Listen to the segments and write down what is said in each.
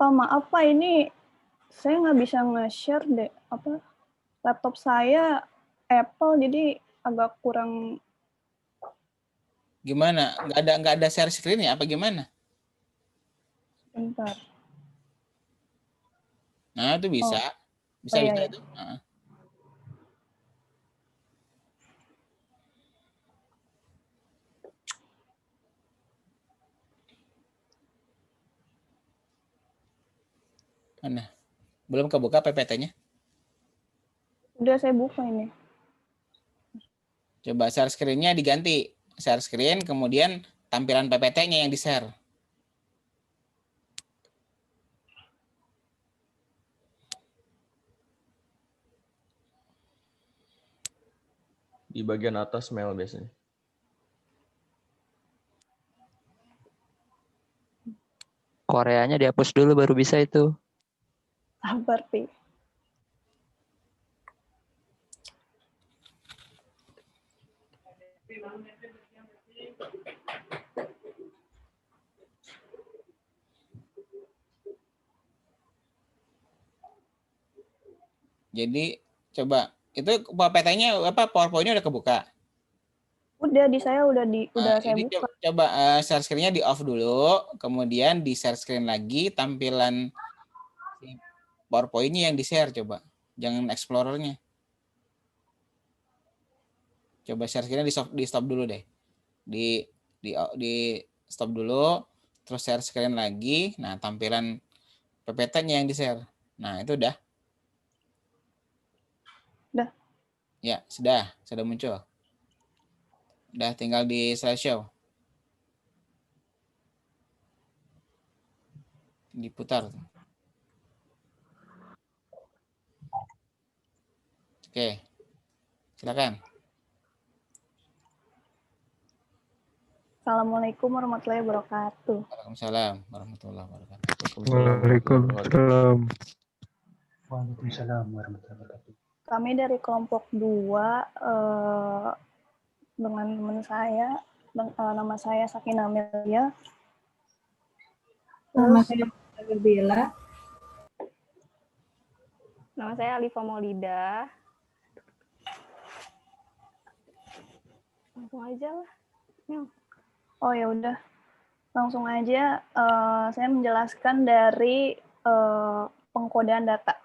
Maaf Pak, ini saya nggak bisa nge-share deh, laptop saya Apple, jadi agak kurang. Gimana? Nggak ada share screen ya? Apa gimana? Bentar. Nah, itu bisa. Bisa iya. itu. Nah. Mana? Belum kebuka PPT-nya? Udah saya buka ini. Coba share screen-nya diganti. Share screen, kemudian tampilan PPT-nya yang di-share. Di bagian atas mail biasanya. Koreanya dihapus dulu baru bisa itu. Sabar, Pi. Jadi coba itu PPT-nya PowerPoint-nya udah kebuka. Udah di saya udah saya ini buka. Coba share screen-nya di off dulu, kemudian di share screen lagi tampilan PowerPoint-nya yang di-share coba. Jangan Explorer-nya. Coba share screen-nya di stop dulu deh. Di stop dulu, terus share screen lagi. Nah, tampilan PPT-nya yang di-share. Nah, itu udah. Udah. Ya, sudah muncul. Udah tinggal di slideshow. Diputar. Oke. Silakan. Assalamualaikum warahmatullahi wabarakatuh. Waalaikumsalam warahmatullahi wabarakatuh. Waalaikumsalam. Waalaikumsalam warahmatullahi wabarakatuh. Kami dari kelompok 2 dengan teman saya, nama saya Sakina Amelia. Nama saya Gabriela. Nama saya Alifa Maulida. Langsung aja lah. Oh ya udah, langsung aja. Saya menjelaskan dari pengkodean data.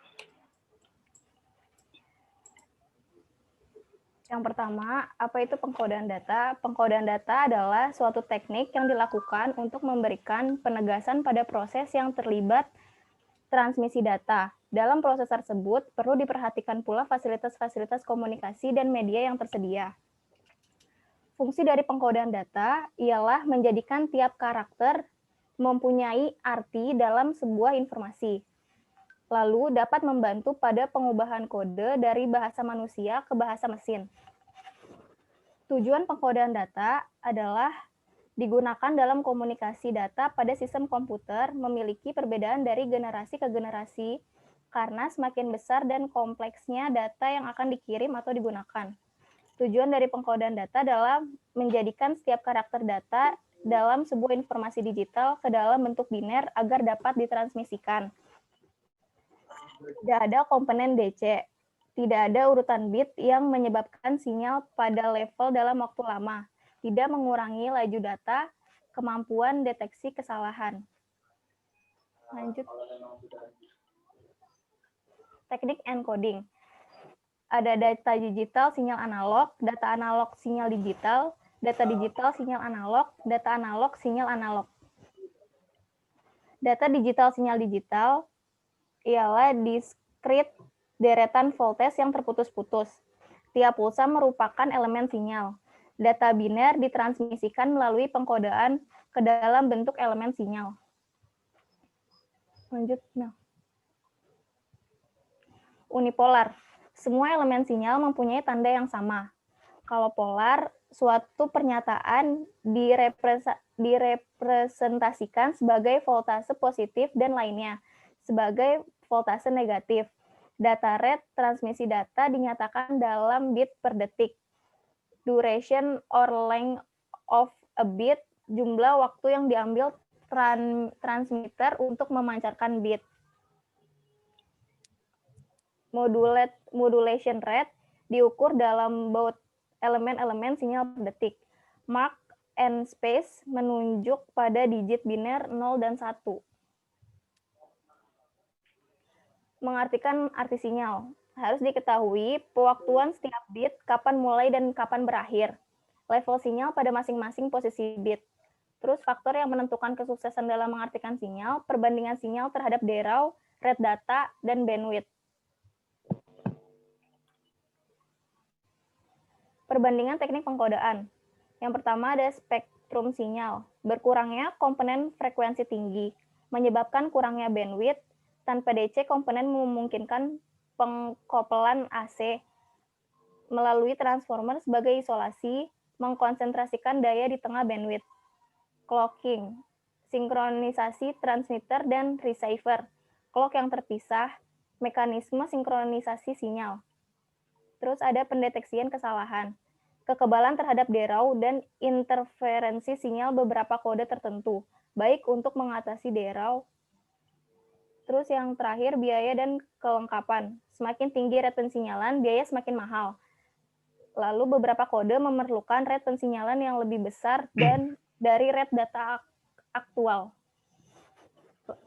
Yang pertama, apa itu pengkodean data? Pengkodean data adalah suatu teknik yang dilakukan untuk memberikan penegasan pada proses yang terlibat transmisi data. Dalam proses tersebut, perlu diperhatikan pula fasilitas-fasilitas komunikasi dan media yang tersedia. Fungsi dari pengkodean data ialah menjadikan tiap karakter mempunyai arti dalam sebuah informasi. Lalu dapat membantu pada pengubahan kode dari bahasa manusia ke bahasa mesin. Tujuan pengkodean data adalah digunakan dalam komunikasi data pada sistem komputer memiliki perbedaan dari generasi ke generasi karena semakin besar dan kompleksnya data yang akan dikirim atau digunakan. Tujuan dari pengkodean data adalah menjadikan setiap karakter data dalam sebuah informasi digital ke dalam bentuk biner agar dapat ditransmisikan. Tidak ada komponen DC, tidak ada urutan bit yang menyebabkan sinyal pada level dalam waktu lama, tidak mengurangi laju data, kemampuan deteksi kesalahan. Lanjut. Teknik encoding. Ada data digital, sinyal analog, data analog, sinyal digital, data digital, sinyal analog, data analog, sinyal analog. Data digital, sinyal digital ialah discrete deretan voltage yang terputus-putus. Tiap pulsa merupakan elemen sinyal. Data biner ditransmisikan melalui pengkodean ke dalam bentuk elemen sinyal. Lanjut, Mel. Unipolar. Semua elemen sinyal mempunyai tanda yang sama. Kalau polar, suatu pernyataan direpresentasikan sebagai voltase positif dan lainnya sebagai voltase negatif. Data rate transmisi data dinyatakan dalam bit per detik. Duration or length of a bit, jumlah waktu yang diambil transmitter untuk memancarkan bit. Modulation rate diukur dalam baut elemen-elemen sinyal per detik. Mark and space menunjuk pada digit biner 0 dan 1. Mengartikan arti sinyal. Harus diketahui pewaktuan setiap bit, kapan mulai dan kapan berakhir. Level sinyal pada masing-masing posisi bit. Terus faktor yang menentukan kesuksesan dalam mengartikan sinyal, perbandingan sinyal terhadap derau, rate data, dan bandwidth. Perbandingan teknik pengkodaan. Yang pertama ada spektrum sinyal. Berkurangnya komponen frekuensi tinggi, menyebabkan kurangnya bandwidth. Tanpa DC, komponen memungkinkan pengkopelan AC melalui transformer sebagai isolasi, mengkonsentrasikan daya di tengah bandwidth. Clocking, sinkronisasi transmitter dan receiver. Clock yang terpisah, mekanisme sinkronisasi sinyal. Terus ada pendeteksian kesalahan, kekebalan terhadap derau dan interferensi sinyal beberapa kode tertentu, baik untuk mengatasi derau. Terus yang terakhir, biaya dan kelengkapan. Semakin tinggi rate pensinyalan, biaya semakin mahal. Lalu beberapa kode memerlukan rate pensinyalan yang lebih besar dan dari rate data aktual.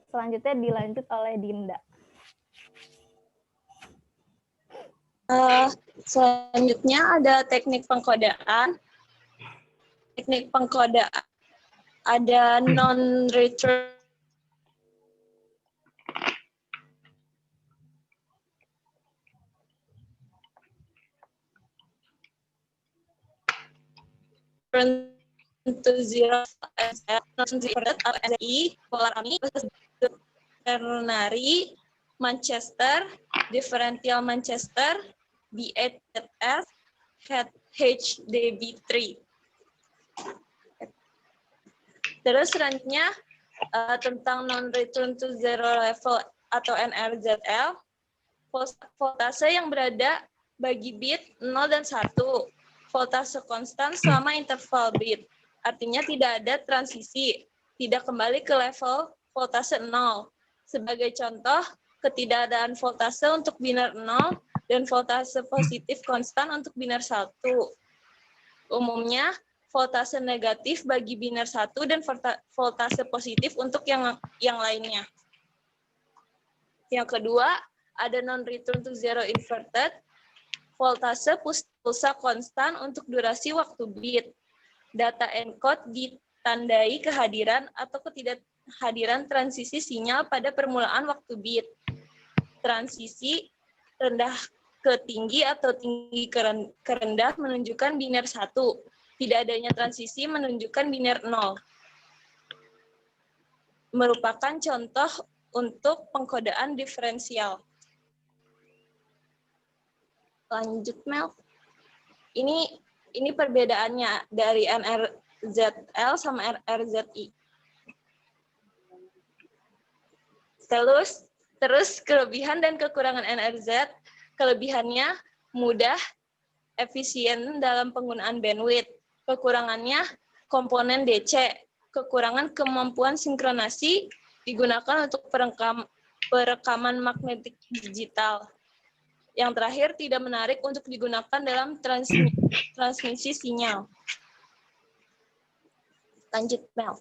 Selanjutnya dilanjut oleh Dinda. Selanjutnya ada teknik pengkodaan. Teknik pengkodaan ada non-return to zero SI, Polarami, Ternary, Manchester, Differential Manchester, B8ZS, HDB3. Terus selanjutnya tentang non-return to zero level atau NRZL, voltase yang berada bagi bit 0 dan 1, voltase konstan selama interval bit. Artinya tidak ada transisi, tidak kembali ke level voltase 0. Sebagai contoh, ketidakadaan voltase untuk biner 0 dan voltase positif konstan untuk biner 1. Umumnya, voltase negatif bagi biner 1 dan voltase positif untuk yang lainnya. Yang kedua, ada non-return to zero inverted, voltase pulsa konstan untuk durasi waktu bit. Data encode ditandai kehadiran atau ketidakhadiran transisi sinyal pada permulaan waktu bit. Transisi rendah ke tinggi atau tinggi ke rendah menunjukkan biner 1. Tidak adanya transisi menunjukkan biner 0. Merupakan contoh untuk pengkodaan diferensial. Lanjut, Mel. Ini perbedaannya dari NRZL sama RRZI. Terus kelebihan dan kekurangan NRZ. Kelebihannya mudah, efisien dalam penggunaan bandwidth. Kekurangannya komponen DC. Kekurangan kemampuan sinkronasi digunakan untuk perekaman magnetik digital. Yang terakhir, tidak menarik untuk digunakan dalam transmisi sinyal. Lanjut, Mel.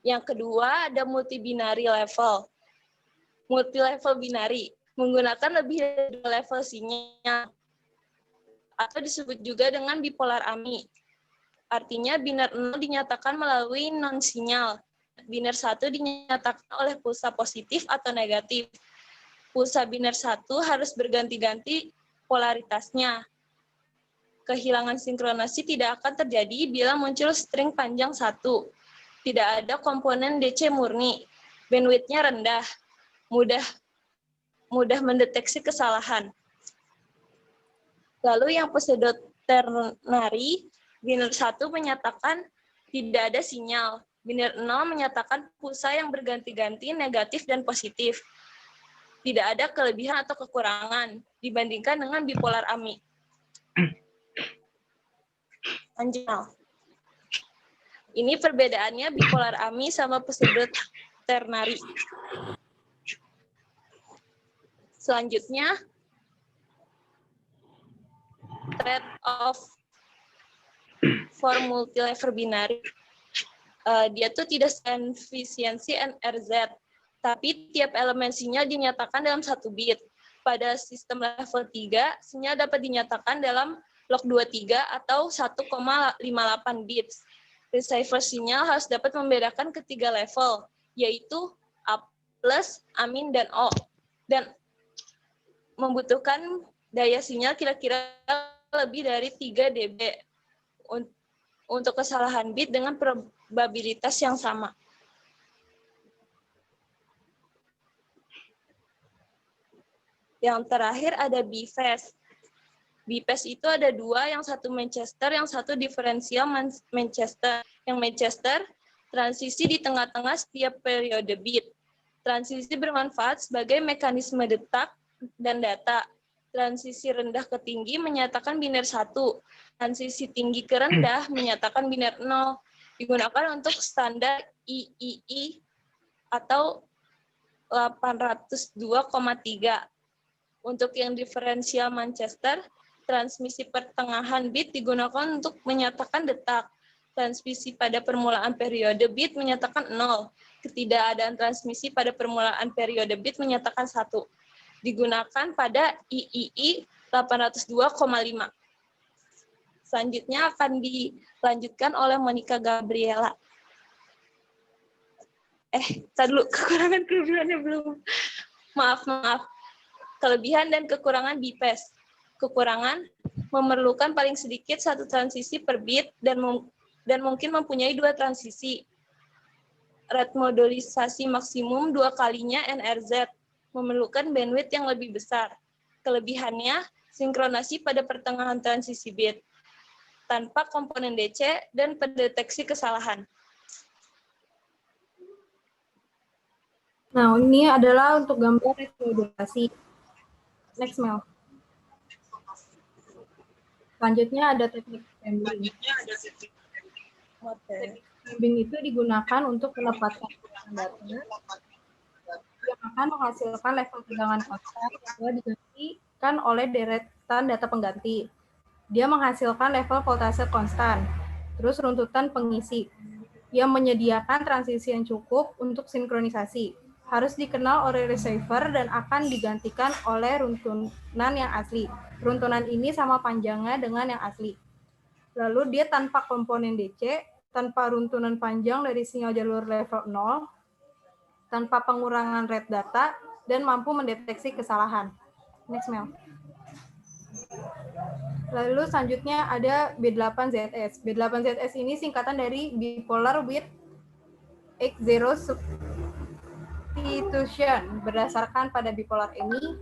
Yang kedua, ada multibinary level. Multi-level binary, menggunakan lebih dari 2 level sinyal, atau disebut juga dengan bipolar AMI. Artinya, biner 0 dinyatakan melalui non-sinyal. Biner 1 dinyatakan oleh pulsa positif atau negatif. Pulsa biner 1 harus berganti-ganti polaritasnya. Kehilangan sinkronasi tidak akan terjadi bila muncul string panjang 1. Tidak ada komponen DC murni. Bandwidth-nya rendah. Mudah mendeteksi kesalahan. Lalu yang pseudo ternary, biner 1 menyatakan tidak ada sinyal. Biner 0 menyatakan pulsa yang berganti-ganti negatif dan positif. Tidak ada kelebihan atau kekurangan dibandingkan dengan bipolar AMI. Lanjut. Ini perbedaannya bipolar AMI sama pseudo ternary. Selanjutnya, trade-off for multilevel binary. Dia tuh tidak efisiensi NRZ, tapi tiap elemen sinyal dinyatakan dalam 1 bit. Pada sistem level 3, sinyal dapat dinyatakan dalam log 23 atau 1,58 bits. Receiver sinyal harus dapat membedakan ketiga level, yaitu A+, Amin, dan O. Dan membutuhkan daya sinyal kira-kira lebih dari 3 dB untuk kesalahan bit dengan probabilitas yang sama. Yang terakhir ada B-phase. B-phase itu ada 2, yang satu Manchester, yang satu diferensial Manchester. Yang Manchester, transisi di tengah-tengah setiap periode bit. Transisi bermanfaat sebagai mekanisme detak dan data. Transisi rendah ke tinggi menyatakan biner 1. Transisi tinggi ke rendah menyatakan biner 0. Digunakan untuk standar III atau 802,3. Untuk yang diferensial Manchester, transmisi pertengahan bit digunakan untuk menyatakan detak. Transmisi pada permulaan periode bit menyatakan 0. Ketidakadaan transmisi pada permulaan periode bit menyatakan 1. Digunakan pada III 802,5. Selanjutnya akan dilanjutkan oleh Monica Gabriela. Tadi dulu, kekurangan-kelebihannya belum. Maaf. Kelebihan dan kekurangan B-phase. Kekurangan, memerlukan paling sedikit 1 transisi per bit dan mungkin mempunyai 2 transisi. Rate modulisasi maksimum 2 kalinya NRZ, memerlukan bandwidth yang lebih besar. Kelebihannya, sinkronasi pada pertengahan transisi bit, tanpa komponen DC dan pendeteksi kesalahan. Nah, ini adalah untuk gambar rate modulasi. Next, Mel. Selanjutnya ada teknik sampling. Teknik sampling itu digunakan untuk menempatkan data yang akan menghasilkan level tegangan konstan yang digantikan oleh deretan data pengganti. Dia menghasilkan level voltase konstan, terus runtutan pengisi, yang menyediakan transisi yang cukup untuk sinkronisasi. Harus dikenal oleh receiver dan akan digantikan oleh runtunan yang asli. Runtunan ini sama panjangnya dengan yang asli. Lalu dia tanpa komponen DC, tanpa runtunan panjang dari sinyal jalur level 0, tanpa pengurangan rate data, dan mampu mendeteksi kesalahan. Next, Mel. Lalu selanjutnya ada B8ZS. B8ZS ini singkatan dari Bipolar with X0 substitution berdasarkan pada bipolar ini.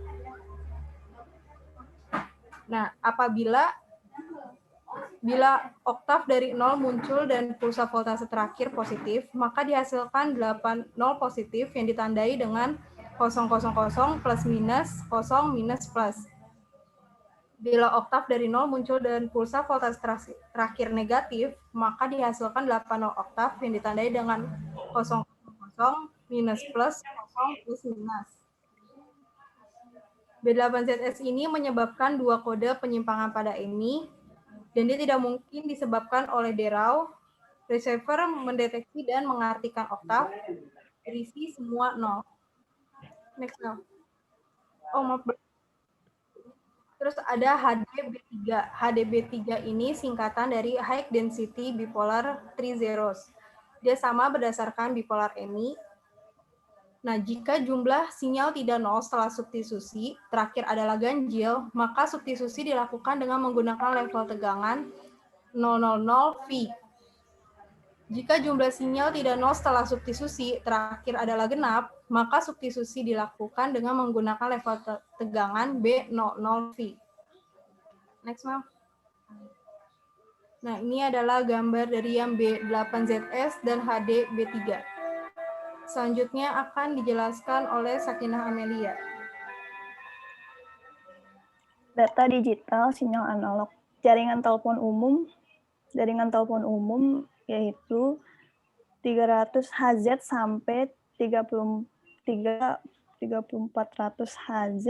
Nah, apabila oktav dari 0 muncul dan pulsa voltase terakhir positif, maka dihasilkan 8 0 positif yang ditandai dengan 000 plus minus 0 minus plus. Bila oktav dari 0 muncul dan pulsa voltase terakhir negatif, maka dihasilkan 80 oktav yang ditandai dengan 000 minus plus 0 plus minus. B8ZS ini menyebabkan 2 kode penyimpangan pada EMI, dan dia tidak mungkin disebabkan oleh DRAW. Receiver mendeteksi dan mengartikan oktav, berisi semua 0. Next, now. Terus ada HDB3. HDB3 ini singkatan dari High Density Bipolar 3 Zeros. Dia sama berdasarkan bipolar EMI. Nah, jika jumlah sinyal tidak 0 setelah substitusi, terakhir adalah ganjil, maka substitusi dilakukan dengan menggunakan level tegangan 000V. Jika jumlah sinyal tidak 0 setelah substitusi, terakhir adalah genap, maka substitusi dilakukan dengan menggunakan level tegangan B00V. Next, Ma'am. Nah, ini adalah gambar dari yang B8ZS dan HDB3. Selanjutnya akan dijelaskan oleh Sakinah Amelia. Data digital, sinyal analog, jaringan telepon umum, jaringan telepon umum, yaitu 300 Hz sampai 3400 Hz,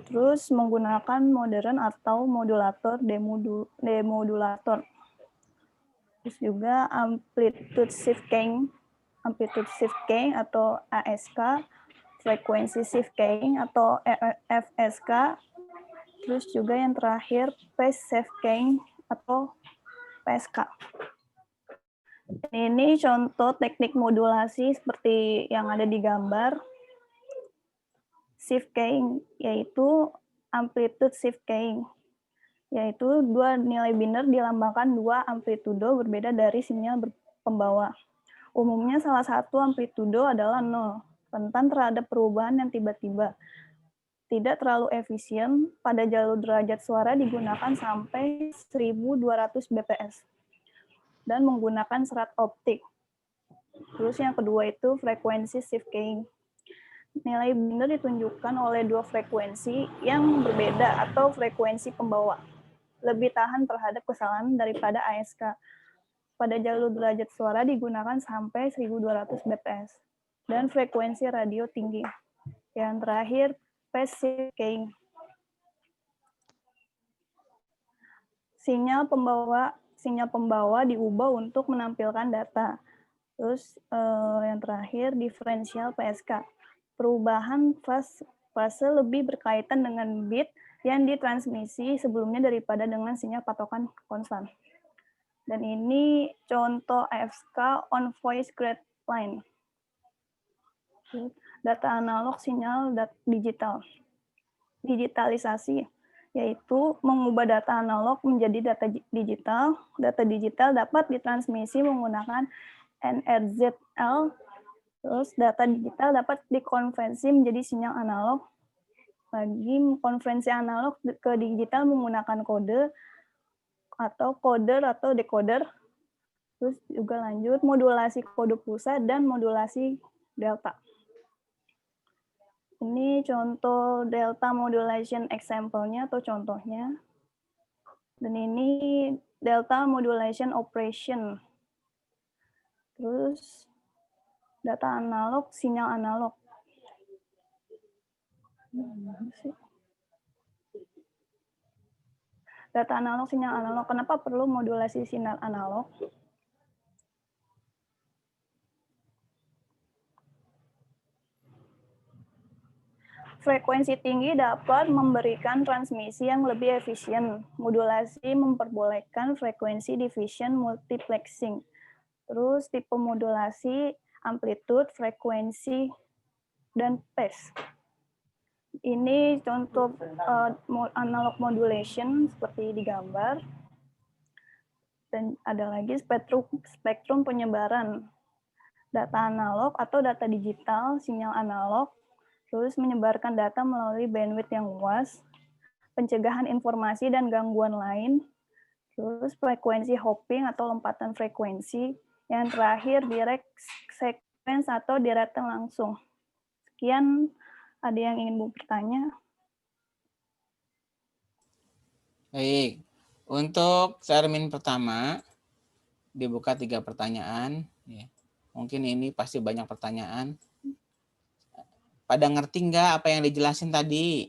terus menggunakan modern atau modulator demodulator. Terus juga amplitude shift keying atau ASK, frequency shift keying atau FSK, terus juga yang terakhir phase shift keying atau PSK. Ini contoh teknik modulasi seperti yang ada di gambar. Shift keying yaitu amplitude shift keying, yaitu dua nilai biner dilambangkan dua amplitudo berbeda dari sinyal pembawa. Umumnya salah satu amplitudo adalah 0, rentan terhadap perubahan yang tiba-tiba. Tidak terlalu efisien, pada jalur derajat suara digunakan sampai 1200 bps dan menggunakan serat optik. Terus yang kedua itu frekuensi shift keying. Nilai biner ditunjukkan oleh dua frekuensi yang berbeda atau frekuensi pembawa. Lebih tahan terhadap kesalahan daripada ASK. Pada jalur derajat suara digunakan sampai 1200 bps dan frekuensi radio tinggi. Yang terakhir, phase shift keying. Sinyal pembawa diubah untuk menampilkan data. Terus yang terakhir, diferensial PSK. Perubahan fase lebih berkaitan dengan bit yang ditransmisi sebelumnya daripada dengan sinyal patokan konstan. Dan ini contoh ASK on voice grade line. Data analog, sinyal digital. Digitalisasi, yaitu mengubah data analog menjadi data digital. Data digital dapat ditransmisi menggunakan NRZL. Terus data digital dapat dikonversi menjadi sinyal analog. Lagi konversi analog ke digital menggunakan kode atau coder atau decoder. Terus juga lanjut modulasi kode pusat dan modulasi delta. Ini contoh delta modulation example-nya atau contohnya. Dan ini delta modulation operation. Terus data analog, sinyal analog. Data analog, sinyal analog. Kenapa perlu modulasi sinyal analog? Frekuensi tinggi dapat memberikan transmisi yang lebih efisien. Modulasi memperbolehkan frekuensi division multiplexing. Terus tipe modulasi, amplitude, frekuensi, dan phase. Ini contoh analog modulation seperti di gambar. Dan ada lagi spektrum penyebaran. Data analog atau data digital, sinyal analog, terus menyebarkan data melalui bandwidth yang luas, pencegahan informasi dan gangguan lain, terus frekuensi hopping atau lompatan frekuensi, yang terakhir direct sequence atau deretan langsung. Sekian, ada yang ingin Bu bertanya? Baik, untuk termin pertama dibuka 3 pertanyaan. Mungkin ini pasti banyak pertanyaan. Pada ngerti nggak apa yang dijelasin tadi?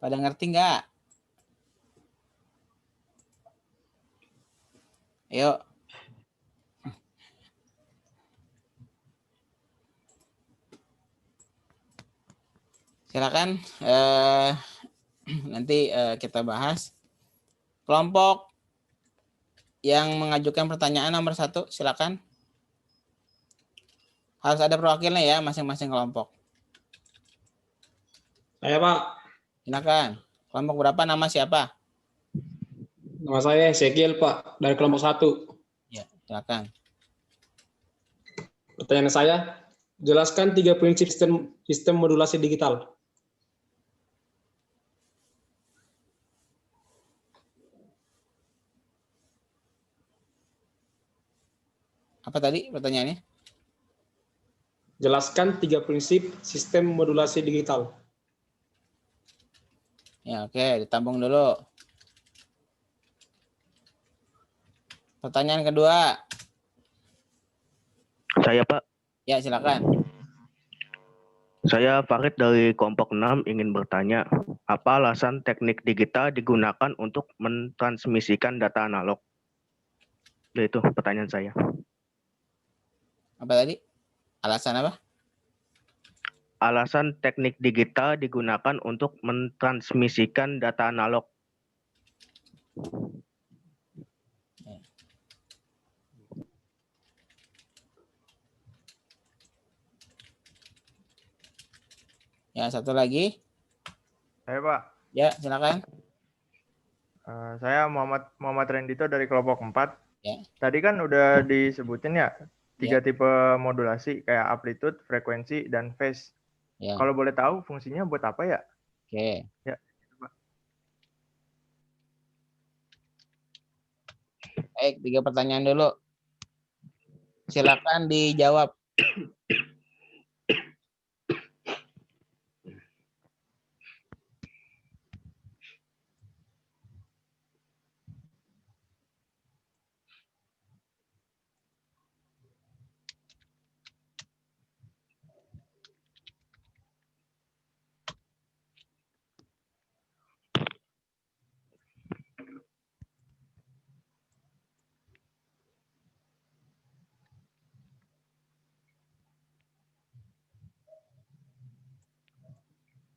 Pada ngerti nggak? Ayo. Silakan. Nanti kita bahas. Kelompok yang mengajukan pertanyaan nomor 1, silakan. Harus ada perwakilnya ya, masing-masing kelompok. Saya, Pak. Silakan. Kelompok berapa, nama siapa? Nama saya Sekil, Pak, dari kelompok 1. Ya, silakan. Pertanyaan saya, jelaskan 3 prinsip sistem modulasi digital. Apa tadi pertanyaannya? Jelaskan 3 prinsip sistem modulasi digital. Ya, oke, ditambung dulu. Pertanyaan kedua. Saya Pak, Ya, silakan. saya Farid dari kelompok 6 ingin bertanya, apa alasan teknik digital digunakan untuk mentransmisikan data analog? Itu pertanyaan saya. Apa tadi? Alasan apa? Alasan teknik digital digunakan untuk mentransmisikan data analog. Ya, satu lagi. Saya Pak, Ya, silakan. saya Muhammad Rendito dari kelompok 4. Ya. Tadi kan udah disebutin ya, 3 Ya. tipe modulasi kayak amplitude, frekuensi, dan phase. Ya. Kalau boleh tahu fungsinya buat apa ya? Oke. Ya. Baik, 3 pertanyaan dulu. Silakan dijawab.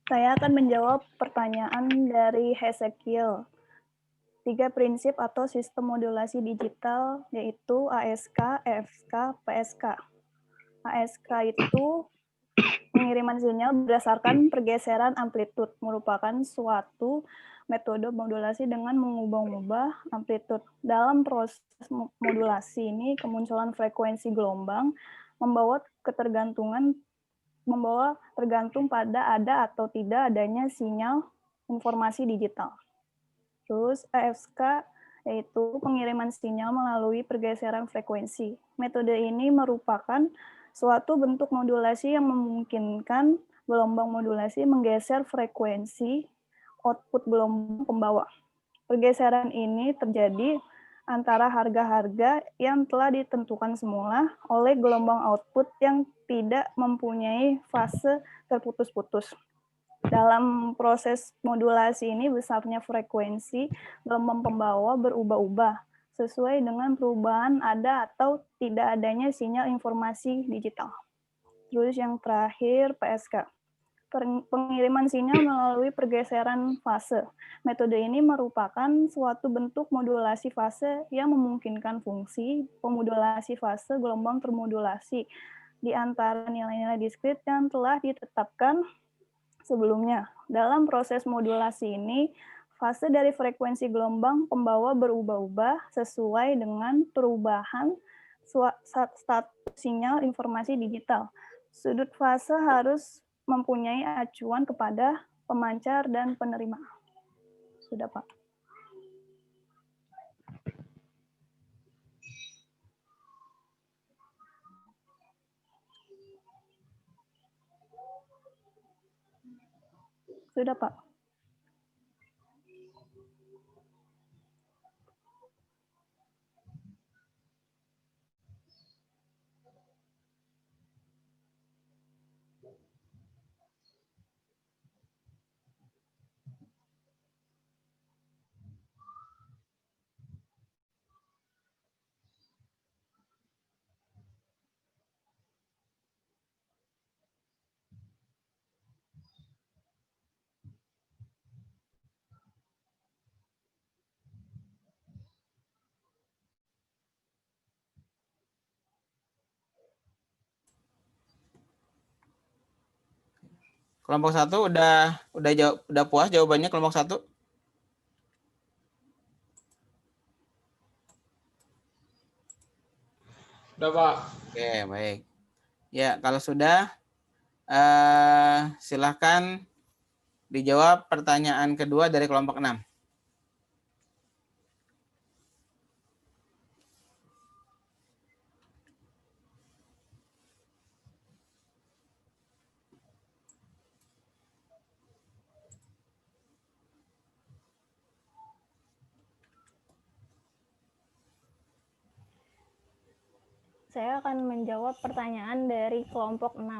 Saya akan menjawab pertanyaan dari Hezekiel. 3 prinsip atau sistem modulasi digital yaitu ASK, EFK, PSK. ASK itu pengiriman sinyal berdasarkan pergeseran amplitude, merupakan suatu metode modulasi dengan mengubah-ubah amplitude. Dalam proses modulasi ini, kemunculan frekuensi gelombang membawa tergantung pada ada atau tidak adanya sinyal informasi digital. Terus EFK yaitu pengiriman sinyal melalui pergeseran frekuensi. Metode ini merupakan suatu bentuk modulasi yang memungkinkan gelombang modulasi menggeser frekuensi output gelombang pembawa. Pergeseran ini terjadi antara harga-harga yang telah ditentukan semula oleh gelombang output yang tidak mempunyai fase terputus-putus. Dalam proses modulasi ini besarnya frekuensi gelombang pembawa berubah-ubah sesuai dengan perubahan ada atau tidak adanya sinyal informasi digital. Terus yang terakhir PSK. Pengiriman sinyal melalui pergeseran fase. Metode ini merupakan suatu bentuk modulasi fase yang memungkinkan fungsi pemodulasi fase gelombang termodulasi di antara nilai-nilai diskrit yang telah ditetapkan sebelumnya. Dalam proses modulasi ini, fase dari frekuensi gelombang pembawa berubah-ubah sesuai dengan perubahan status sinyal informasi digital. Sudut fase harus mempunyai acuan kepada pemancar dan penerima. Sudah, Pak. Sudah, Pak. Kelompok 1 udah puas jawabannya kelompok 1? Udah, Pak. Oke, baik. Ya, kalau sudah silahkan dijawab pertanyaan kedua dari kelompok 6. saya akan menjawab pertanyaan dari kelompok 6.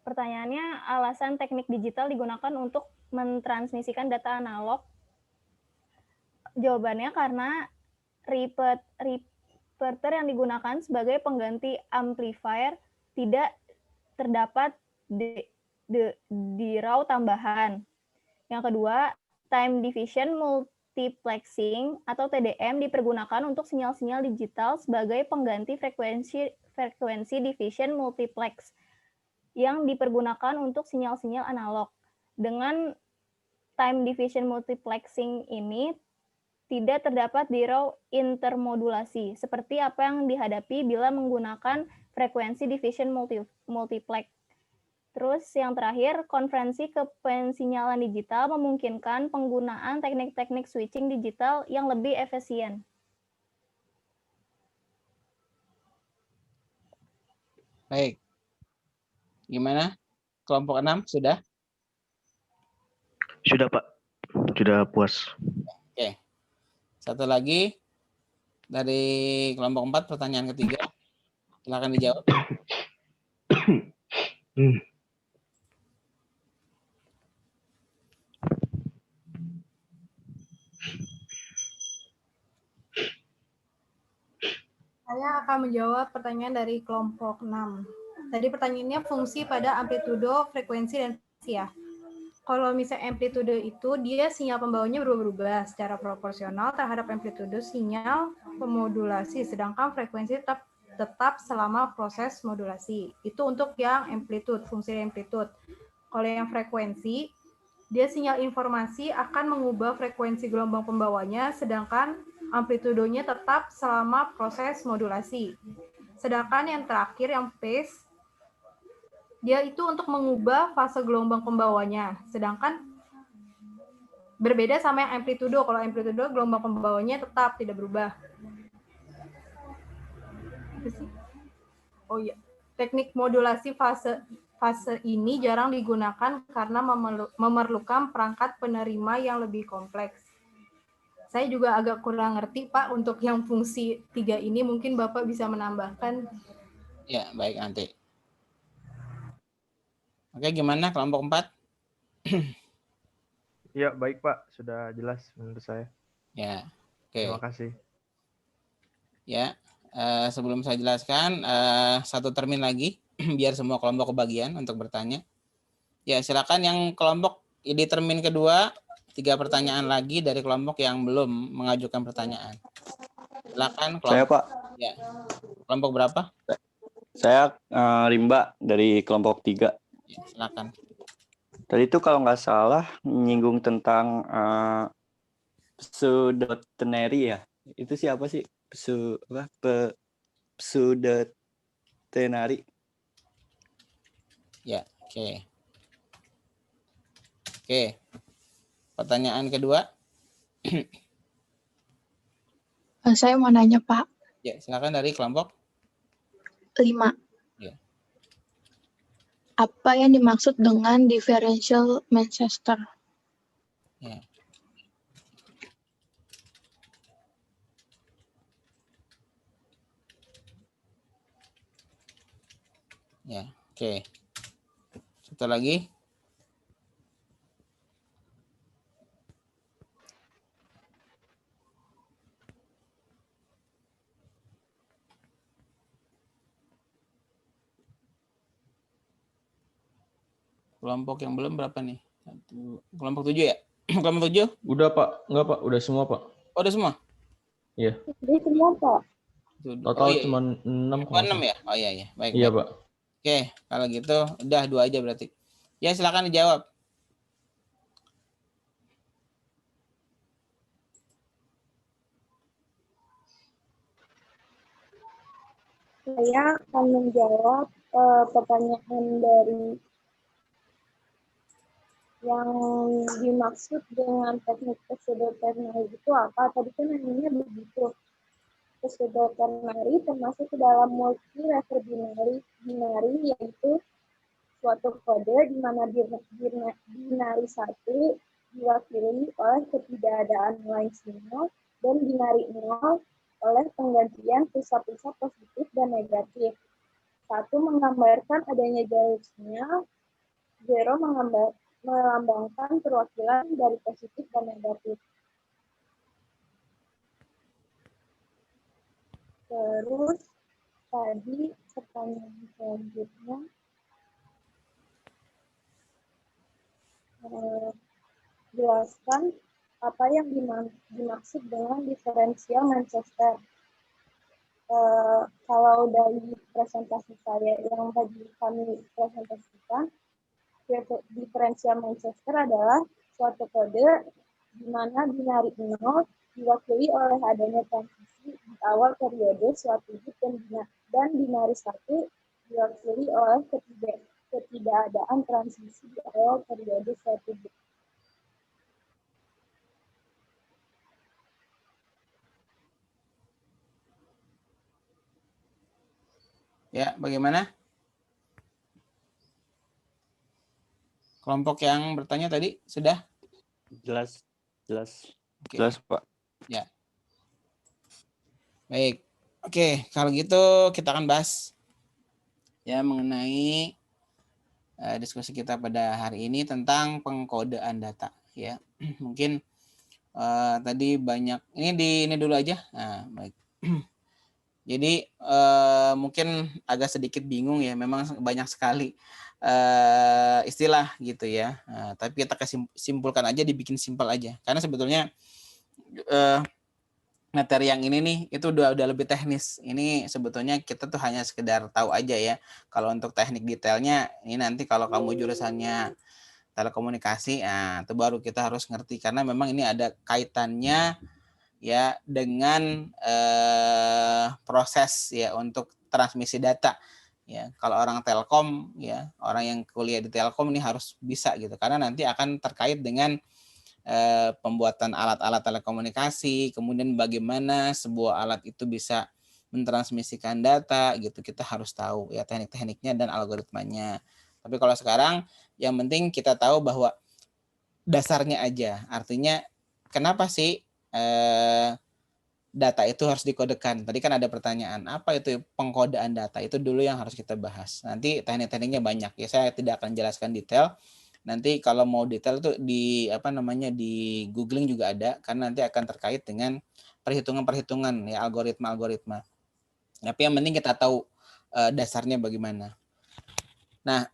Pertanyaannya, alasan teknik digital digunakan untuk mentransmisikan data analog. Jawabannya karena repeater yang digunakan sebagai pengganti amplifier tidak terdapat di raw tambahan. Yang kedua, time division multiplexing atau TDM dipergunakan untuk sinyal-sinyal digital sebagai pengganti frekuensi division multiplex yang dipergunakan untuk sinyal-sinyal analog. Dengan time division multiplexing ini tidak terdapat di raw intermodulasi, seperti apa yang dihadapi bila menggunakan frekuensi division multiplex. Terus yang terakhir, konferensi kepensinyalan digital memungkinkan penggunaan teknik-teknik switching digital yang lebih efisien. Baik. Gimana? Kelompok 6 sudah? Sudah, Pak. Sudah puas. Oke. Satu lagi dari kelompok 4, pertanyaan ketiga. Silakan dijawab. Saya akan menjawab pertanyaan dari kelompok 6. Tadi pertanyaannya fungsi pada amplitudo, frekuensi, dan frekuensi ya. Kalau misalnya amplitudo itu, dia sinyal pembawanya berubah-ubah secara proporsional terhadap amplitudo sinyal pemodulasi, sedangkan frekuensi tetap selama proses modulasi. Itu untuk yang amplitude, fungsi amplitude. Kalau yang frekuensi, dia sinyal informasi akan mengubah frekuensi gelombang pembawanya, sedangkan amplitudonya tetap selama proses modulasi. Sedangkan yang terakhir, yang phase, dia itu untuk mengubah fase gelombang pembawanya. Sedangkan berbeda sama yang amplitudo. Kalau amplitudo, gelombang pembawanya tetap tidak berubah. Oh iya, teknik modulasi fase ini jarang digunakan karena memerlukan perangkat penerima yang lebih kompleks. Saya juga agak kurang ngerti, Pak, untuk yang fungsi 3 ini. Mungkin Bapak bisa menambahkan. Ya, baik nanti. Oke, gimana kelompok 4? Ya, baik Pak. Sudah jelas menurut saya. Ya, oke. Terima kasih. Ya, sebelum saya jelaskan, satu termin lagi, biar semua kelompok kebagian untuk bertanya. Ya, silakan yang kelompok di termin kedua, 3 pertanyaan lagi dari kelompok yang belum mengajukan pertanyaan. Silakan kelompok. Saya, Pak. Ya. Kelompok berapa? Saya Rimba dari kelompok 3. Ya, silakan. Tadi itu kalau nggak salah menyinggung tentang pseudotenary ya. Itu siapa sih? Pseudotenary. Ya, oke. Oke. Pertanyaan kedua. Saya mau nanya, Pak. Ya, silakan dari kelompok 5. Ya. Apa yang dimaksud dengan differential Manchester? Ya. Ya, oke. Satu lagi. Kelompok yang belum berapa nih? Kelompok 7 ya? Kelompok 7? Udah Pak, enggak Pak, udah semua Pak. Oh, udah semua? Iya. Udah semua Pak. Total cuma 6. 6 ya? Oh iya, iya. Baik. Iya baik. Pak. Oke, kalau gitu udah 2 aja berarti. Ya, silakan dijawab. Saya akan menjawab pertanyaan dari yang dimaksud dengan teknik pseudotenary itu apa? Tadi kan namanya begitu. Pseudotenary termasuk ke dalam multi-level binary, yaitu suatu kode di mana binary 1 diwakili oleh ketidakadaan nilai sinyal dan binary 0 oleh penggantian pulsa-pulsa positif dan negatif. 1 menggambarkan adanya jalur sinyal, 0 melambangkan perwakilan dari positif dan negatif. Terus tadi pertanyaan selanjutnya, jelaskan apa yang dimaksud dengan diferensial Manchester. Kalau dari presentasi saya yang tadi kami presentasikan, diferensial Manchester adalah suatu kode di mana binari 0 diwakili oleh adanya transisi di awal periode suatu bit dan binari 1 diwakili oleh ketidakadaan transisi di awal periode suatu bit. Ya, bagaimana? Kelompok yang bertanya tadi sudah? Jelas. Oke. Jelas, Pak. Ya. Baik. Oke, kalau gitu kita akan bahas ya mengenai diskusi kita pada hari ini tentang pengkodean data ya. Mungkin tadi banyak ini dulu aja. Nah, baik. Jadi mungkin agak sedikit bingung ya, memang banyak sekali istilah gitu ya. Tapi kita simpulkan aja, dibikin simpel aja. Karena sebetulnya materi yang ini nih itu udah lebih teknis. Ini sebetulnya kita tuh hanya sekedar tahu aja ya. Kalau untuk teknik detailnya ini nanti kalau kamu jurusannya telekomunikasi, nah itu baru kita harus ngerti karena memang ini ada kaitannya ya dengan proses ya untuk transmisi data ya. Kalau orang telkom ya, orang yang kuliah di telkom ini harus bisa gitu karena nanti akan terkait dengan pembuatan alat-alat telekomunikasi, kemudian bagaimana sebuah alat itu bisa mentransmisikan data gitu, kita harus tahu ya teknik-tekniknya dan algoritmanya. Tapi kalau sekarang yang penting kita tahu bahwa dasarnya aja, artinya kenapa sih data itu harus dikodekan. Tadi kan ada pertanyaan, apa itu pengkodean data? Itu dulu yang harus kita bahas. Nanti teknik-tekniknya banyak ya, saya tidak akan jelaskan detail. Nanti kalau mau detail itu di di googling juga ada, karena nanti akan terkait dengan perhitungan-perhitungan ya, algoritma-algoritma. Tapi yang penting kita tahu dasarnya bagaimana. Nah,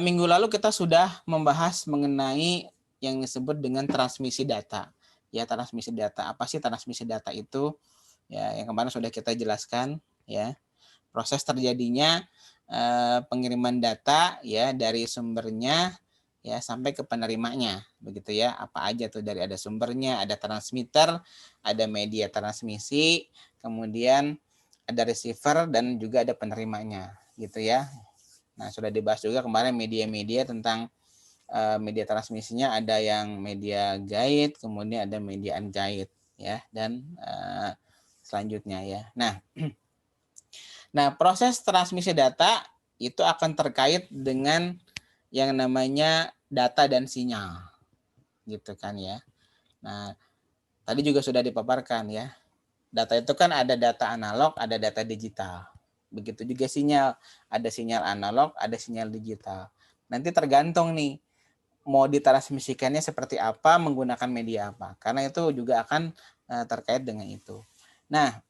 minggu lalu kita sudah membahas mengenai yang disebut dengan transmisi data. Ya, transmisi data. Apa sih transmisi data itu? Ya, yang kemarin sudah kita jelaskan ya. Proses terjadinya pengiriman data ya dari sumbernya ya sampai ke penerimanya. Begitu ya. Apa aja tuh, dari ada sumbernya, ada transmitter, ada media transmisi, kemudian ada receiver dan juga ada penerimanya, gitu ya. Nah, sudah dibahas juga kemarin media-media tentang media transmisinya, ada yang media guide, kemudian ada media unguide ya, dan selanjutnya ya. Nah, proses transmisi data itu akan terkait dengan yang namanya data dan sinyal, gitu kan ya. Nah, tadi juga sudah dipaparkan ya. Data itu kan ada data analog, ada data digital. Begitu juga sinyal, ada sinyal analog, ada sinyal digital. Nanti tergantung nih mau ditransmisikannya seperti apa, menggunakan media apa. Karena itu juga akan terkait dengan itu. Nah,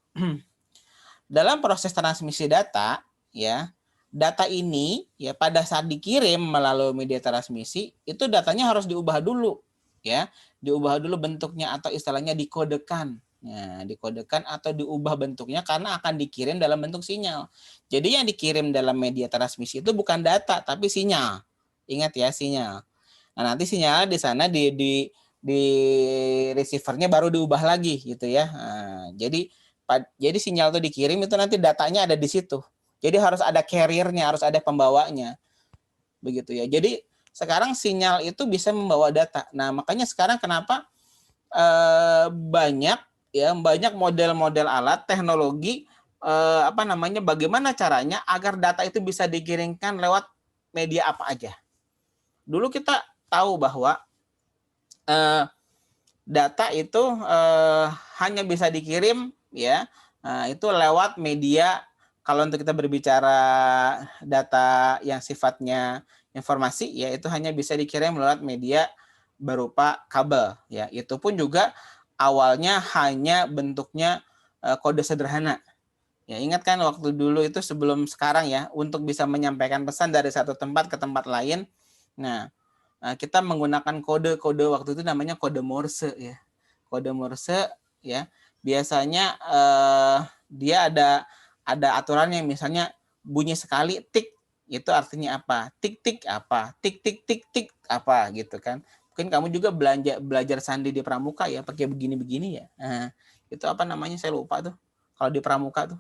dalam proses transmisi data, ya, data ini ya pada saat dikirim melalui media transmisi, itu datanya harus diubah dulu, ya, diubah dulu bentuknya atau istilahnya dikodekan. Ya, dikodekan atau diubah bentuknya karena akan dikirim dalam bentuk sinyal. Jadi yang dikirim dalam media transmisi itu bukan data tapi sinyal. Ingat ya, sinyal. Nah, nanti sinyal di sana di receivernya baru diubah lagi gitu ya. Nah, jadi sinyal itu dikirim itu nanti datanya ada di situ. Jadi harus ada carrier-nya, harus ada pembawanya. Begitu ya. Jadi sekarang sinyal itu bisa membawa data. Nah, makanya sekarang kenapa banyak model-model alat teknologi bagaimana caranya agar data itu bisa dikirimkan lewat media apa aja. Dulu kita tahu bahwa data itu hanya bisa dikirim ya, itu lewat media. Kalau untuk kita berbicara data yang sifatnya informasi, ya itu hanya bisa dikirim lewat media berupa kabel, ya. Itu pun juga awalnya hanya bentuknya kode sederhana. Ya, ingat kan waktu dulu itu sebelum sekarang ya, untuk bisa menyampaikan pesan dari satu tempat ke tempat lain. Nah, kita menggunakan kode-kode waktu itu namanya kode Morse ya. Kode Morse ya. Biasanya dia ada aturannya, misalnya bunyi sekali tik itu artinya apa? Tik tik apa? Tik tik tik tik apa gitu kan. Mungkin kamu juga belajar sandi di pramuka ya, pakai begini-begini ya. Nah, itu apa namanya? Saya lupa tuh. Kalau di pramuka tuh.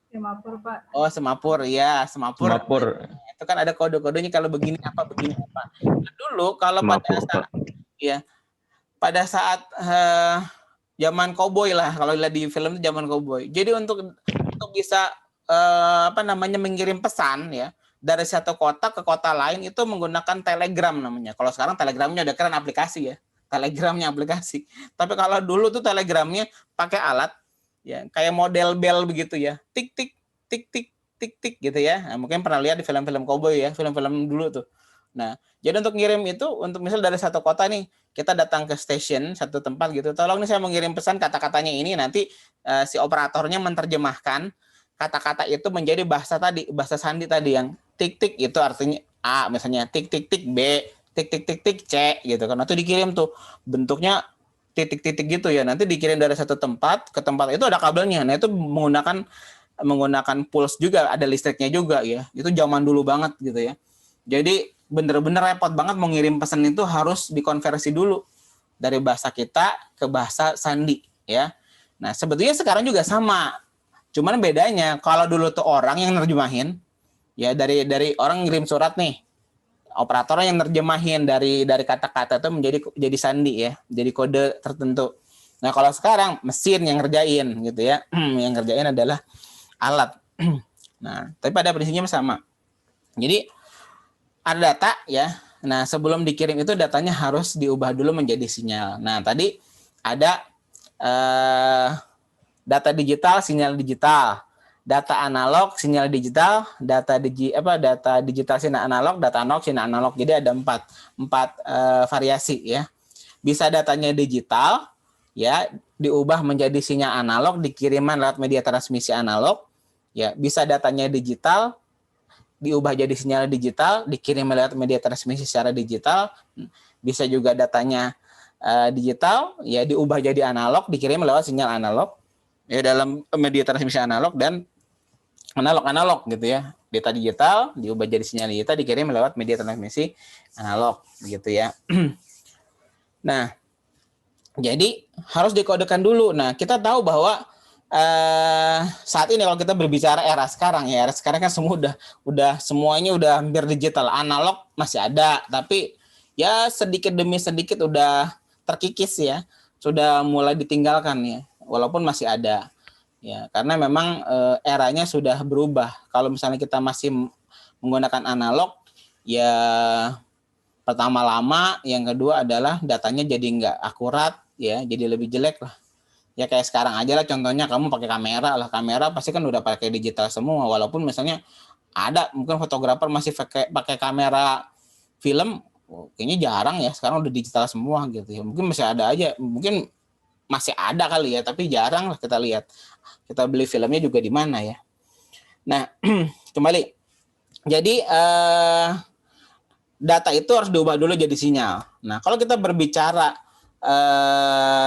Semapur, Pak. Oh, semapur ya, semapur. Semapur. Itu kan ada kode-kodenya, kalau begini apa, begini apa. Dulu kalau pada saat zaman koboi lah, kalau lihat di film itu zaman koboi. Jadi untuk bisa mengirim pesan ya dari satu kota ke kota lain itu menggunakan telegram namanya. Kalau sekarang telegramnya udah keren aplikasi ya. Telegramnya aplikasi. Tapi kalau dulu tuh telegramnya pakai alat ya, kayak model bel begitu ya, tik tik tik tik tik tik gitu ya. Nah, mungkin pernah lihat di film-film koboi ya, film-film dulu tuh. Nah, jadi untuk ngirim itu, untuk misal dari satu kota nih, kita datang ke stasiun satu tempat gitu, tolong nih saya mau ngirim pesan, kata-katanya ini, nanti si operatornya menerjemahkan kata-kata itu menjadi bahasa tadi, bahasa sandi tadi yang tik tik itu artinya A, misalnya tik tik tik B, tik tik tik tik C gitu kan. Nanti dikirim tuh bentuknya titik-titik gitu ya, nanti dikirim dari satu tempat ke tempat itu ada kabelnya. Nah, itu menggunakan pulse juga, ada listriknya juga ya. Itu zaman dulu banget gitu ya. Jadi bener-bener repot banget mau ngirim pesan itu, harus dikonversi dulu dari bahasa kita ke bahasa sandi ya. Nah, sebetulnya sekarang juga sama. Cuman bedanya kalau dulu tuh orang yang nerjemahin ya, dari orang ngirim surat nih, operator yang nerjemahin dari kata-kata itu jadi sandi ya, jadi kode tertentu. Nah, kalau sekarang mesin yang ngerjain gitu ya. Yang ngerjain adalah alat. Nah, tapi pada prinsipnya sama. Jadi ada data ya. Nah, sebelum dikirim itu datanya harus diubah dulu menjadi sinyal. Nah, tadi ada data digital, sinyal digital. Data analog, sinyal digital, data digital, sinyal analog, data analog, sinyal analog. Jadi ada empat variasi ya. Bisa datanya digital ya, diubah menjadi sinyal analog, dikirimkan lewat media transmisi analog. Ya, bisa datanya digital, diubah jadi sinyal digital, dikirim lewat media transmisi secara digital. Bisa juga datanya digital, ya diubah jadi analog, dikirim lewat sinyal analog. Ya, dalam media transmisi analog dan analog gitu ya. Data digital diubah jadi sinyal digital, dikirim lewat media transmisi analog gitu ya. Nah, jadi harus dikodekan dulu. Nah, kita tahu bahwa saat ini kalau kita berbicara era sekarang ya, era sekarang kan semua udah semuanya udah hampir digital. Analog masih ada, tapi ya sedikit demi sedikit udah terkikis ya, sudah mulai ditinggalkan ya, walaupun masih ada. Ya, karena memang eranya sudah berubah. Kalau misalnya kita masih menggunakan analog, ya pertama lama, yang kedua adalah datanya jadi nggak akurat, ya, jadi lebih jelek lah. Ya kayak sekarang aja lah, contohnya kamu pakai kamera lah, kamera pasti kan udah pakai digital semua. Walaupun misalnya ada mungkin fotografer masih pakai kamera film, kayaknya jarang ya. Sekarang udah digital semua gitu ya. Mungkin masih ada aja, mungkin masih ada kali ya, tapi jarang lah kita lihat. Kita beli filmnya juga di mana ya. Nah, kembali. Jadi data itu harus diubah dulu jadi sinyal. Nah, kalau kita berbicara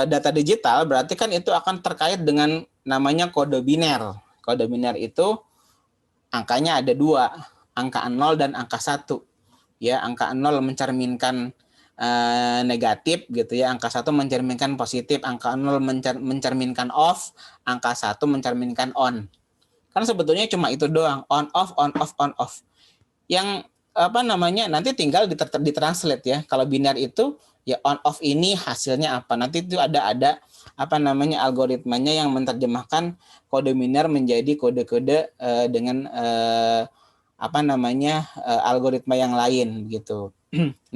data digital, berarti kan itu akan terkait dengan namanya kode biner. Kode biner itu angkanya ada 2, angka 0 dan angka 1. Ya, angka 0 mencerminkan negatif gitu ya, angka 1 mencerminkan positif, angka 0 mencerminkan off, angka 1 mencerminkan on. Kan sebetulnya cuma itu doang, on off on off on off. Yang nanti tinggal ditranslate ya. Kalau biner itu ya on off ini hasilnya apa. Nanti itu ada algoritmanya yang menerjemahkan kode biner menjadi kode-kode dengan algoritma yang lain gitu.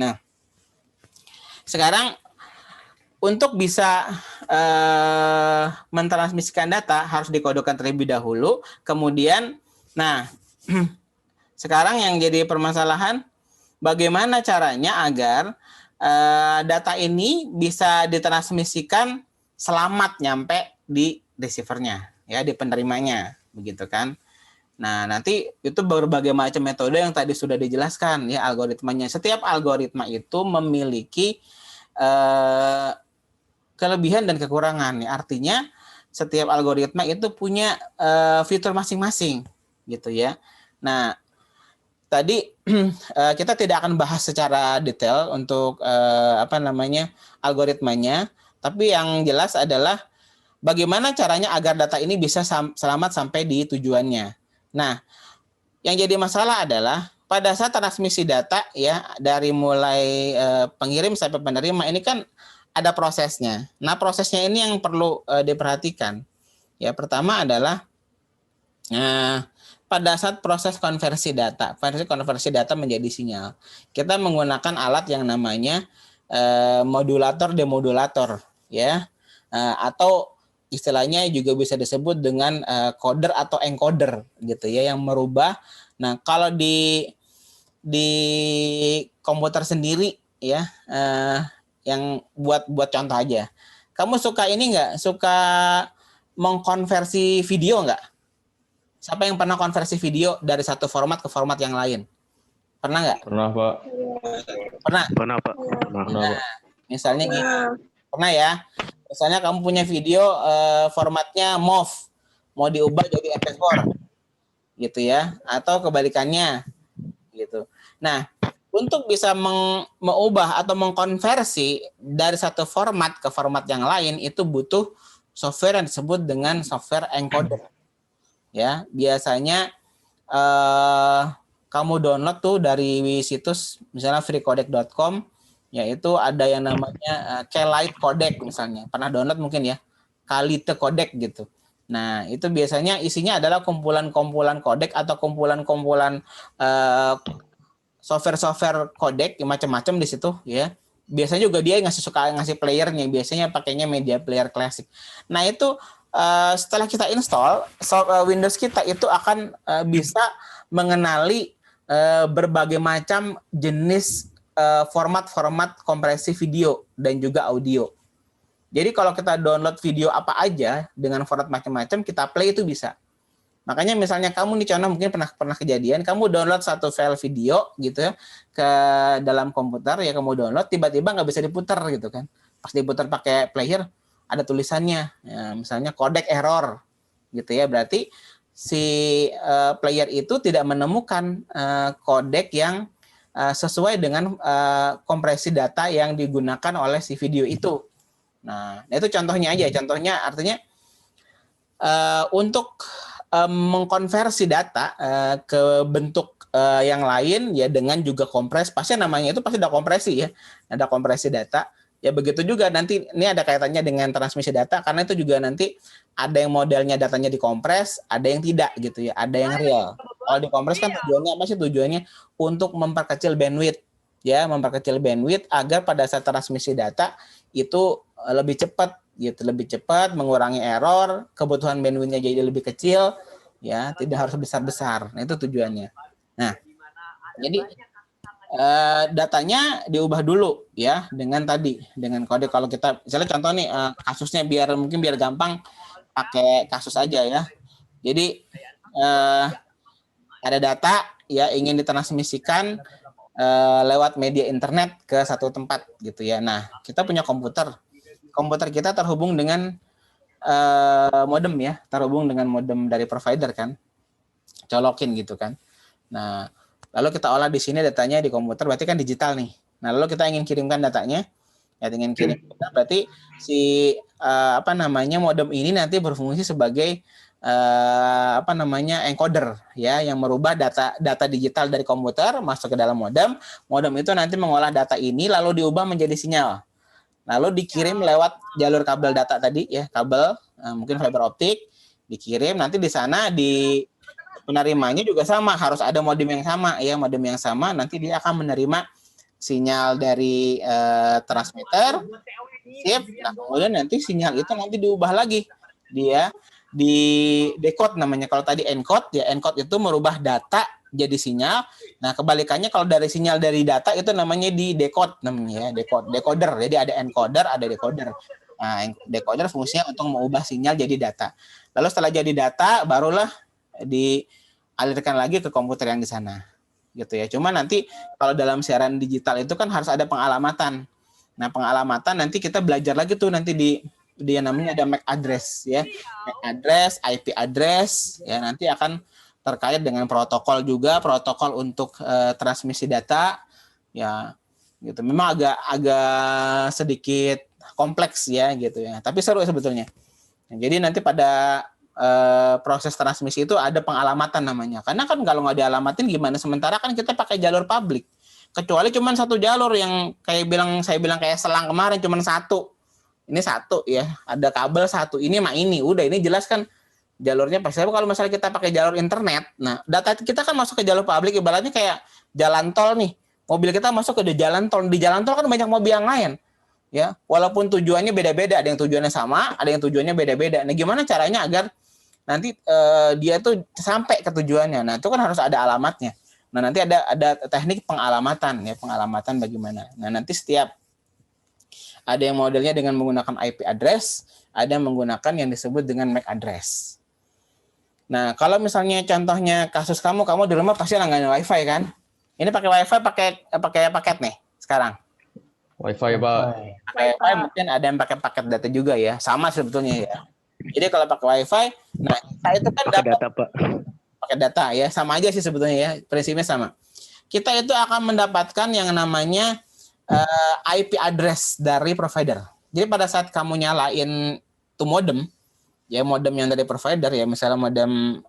Nah, sekarang untuk bisa mentransmisikan data harus dikodekan terlebih dahulu. Kemudian, nah sekarang yang jadi permasalahan, bagaimana caranya agar data ini bisa ditransmisikan selamat nyampe di receiver-nya, ya, di penerimanya, begitu kan? Nah, nanti itu berbagai macam metode yang tadi sudah dijelaskan, ya, algoritmanya. Setiap algoritma itu memiliki kelebihan dan kekurangan, ya. Artinya setiap algoritma itu punya fitur masing-masing, gitu ya. Nah, tadi kita tidak akan bahas secara detail untuk algoritmanya, tapi yang jelas adalah bagaimana caranya agar data ini bisa selamat sampai di tujuannya. Nah, yang jadi masalah adalah pada saat transmisi data, ya, dari mulai pengirim sampai penerima ini kan ada prosesnya. Nah, prosesnya ini yang perlu diperhatikan. Ya, pertama adalah pada saat proses konversi data menjadi sinyal, kita menggunakan alat yang namanya modulator demodulator, ya, atau istilahnya juga bisa disebut dengan coder atau encoder, gitu ya, yang merubah. Nah, kalau di komputer sendiri, ya, yang buat contoh aja, kamu suka ini nggak? Suka mengkonversi video nggak? Siapa yang pernah konversi video dari satu format ke format yang lain? Pernah nggak? Pernah, Pak. Pernah? Pernah, Pak. Pernah, Pak. Misalnya gini, pernah ya? Misalnya kamu punya video formatnya MOV, mau diubah jadi MP4, gitu ya? Atau kebalikannya, gitu. Nah, untuk bisa mengubah atau mengkonversi dari satu format ke format yang lain itu butuh software yang disebut dengan software encoder. Ya, biasanya kamu download tuh dari situs misalnya freecodec.com, yaitu ada yang namanya K-Lite Codec misalnya. Pernah download mungkin ya, K-Lite Codec gitu. Nah, itu biasanya isinya adalah kumpulan-kumpulan codec atau kumpulan-kumpulan software-software codec macam-macam di situ, ya. Biasanya juga dia ngasih playernya, biasanya pakainya media player classic. Nah, itu setelah kita install, Windows kita itu akan bisa mengenali berbagai macam jenis format-format kompresi video dan juga audio. Jadi kalau kita download video apa aja dengan format macam-macam, kita play itu bisa. Makanya misalnya kamu nih contoh mungkin pernah kejadian, kamu download satu file video gitu ya ke dalam komputer, ya kamu download, tiba-tiba nggak bisa diputar gitu kan. Pas diputar pakai player, ada tulisannya, ya, misalnya codec error gitu ya, berarti si player itu tidak menemukan codec yang sesuai dengan kompresi data yang digunakan oleh si video itu. Nah, itu contohnya aja. Contohnya artinya untuk mengkonversi data ke bentuk yang lain ya dengan juga kompres, pasti namanya itu pasti ada kompresi ya, ada kompresi data. Ya begitu juga nanti ini ada kaitannya dengan transmisi data karena itu juga nanti ada yang modelnya datanya dikompres, ada yang tidak gitu ya, ada yang real. Kalau dikompres kan tujuannya apa sih? Tujuannya untuk memperkecil bandwidth ya, memperkecil bandwidth agar pada saat transmisi data itu lebih cepat gitu, lebih cepat, mengurangi error, kebutuhan bandwidth-nya jadi lebih kecil ya, tidak harus besar-besar. Nah, itu tujuannya. Nah, jadi datanya diubah dulu ya dengan kode. Kalau kita misalnya contoh nih kasusnya biar gampang pakai kasus aja ya. Jadi ada data ya ingin ditransmisikan lewat media internet ke satu tempat gitu ya. Nah, kita punya komputer kita terhubung dengan modem ya, terhubung dengan modem dari provider kan, colokin gitu kan. Nah, lalu kita olah di sini datanya di komputer, berarti kan digital nih. Nah, lalu kita ingin kirimkan datanya, ya ingin kirim, berarti si modem ini nanti berfungsi sebagai encoder ya, yang merubah data digital dari komputer masuk ke dalam modem. Modem itu nanti mengolah data ini lalu diubah menjadi sinyal. Lalu dikirim lewat jalur kabel data tadi ya, kabel mungkin fiber optik, dikirim nanti di sana di penerimanya juga sama, harus ada modem yang sama ya, modem yang sama nanti dia akan menerima sinyal dari transmitter, Sip. Nah, kemudian nanti sinyal itu nanti diubah lagi. Dia di decode namanya. Kalau tadi encode, ya encode itu merubah data jadi sinyal. Nah, kebalikannya kalau dari sinyal dari data itu namanya di decode namanya ya, decoder. Jadi ada encoder, ada decoder. Nah, decoder fungsinya untuk mengubah sinyal jadi data. Lalu setelah jadi data barulah dialirkan lagi ke komputer yang di sana. Gitu ya. Cuma nanti kalau dalam siaran digital itu kan harus ada pengalamatan. Nah, pengalamatan nanti kita belajar lagi tuh nanti di dia namanya ada MAC address ya. MAC address, IP address ya, nanti akan terkait dengan protokol juga, protokol untuk transmisi data ya gitu. Memang agak sedikit kompleks ya gitu ya. Tapi seru sebetulnya. Jadi nanti pada proses transmisi itu ada pengalamatan namanya. Karena kan kalau nggak dialamatin gimana, sementara kan kita pakai jalur publik. Kecuali cuma satu jalur yang saya bilang kayak selang kemarin cuma satu. Ini satu ya, ada kabel satu. Ini mah ini, udah ini jelas kan jalurnya pasti. Kalau misalnya kita pakai jalur internet, nah data kita kan masuk ke jalur publik, ibaratnya kayak jalan tol nih. Mobil kita masuk ke jalan tol, di jalan tol kan banyak mobil yang lain. Ya, walaupun tujuannya beda-beda, ada yang tujuannya sama, ada yang tujuannya beda-beda. Nah, gimana caranya agar nanti dia tuh sampai ke tujuannya? Nah, itu kan harus ada alamatnya. Nah, nanti ada teknik pengalamatan ya, pengalamatan bagaimana. Nah, nanti setiap ada yang modelnya dengan menggunakan IP address, ada yang menggunakan yang disebut dengan MAC address. Nah, kalau misalnya contohnya kasus kamu di rumah pasti langganan WiFi kan? Ini pakai WiFi pakai paket nih sekarang. WiFi, Pak. Pakai WiFi mungkin ada yang pakai paket data juga ya, sama sebetulnya ya. Jadi kalau pakai WiFi, nah kita itu kan pakai data, Pak. Pakai data ya, sama aja sih sebetulnya ya, prinsipnya sama. Kita itu akan mendapatkan yang namanya IP address dari provider. Jadi pada saat kamu nyalain tuh modem, ya modem yang dari provider ya, misalnya modem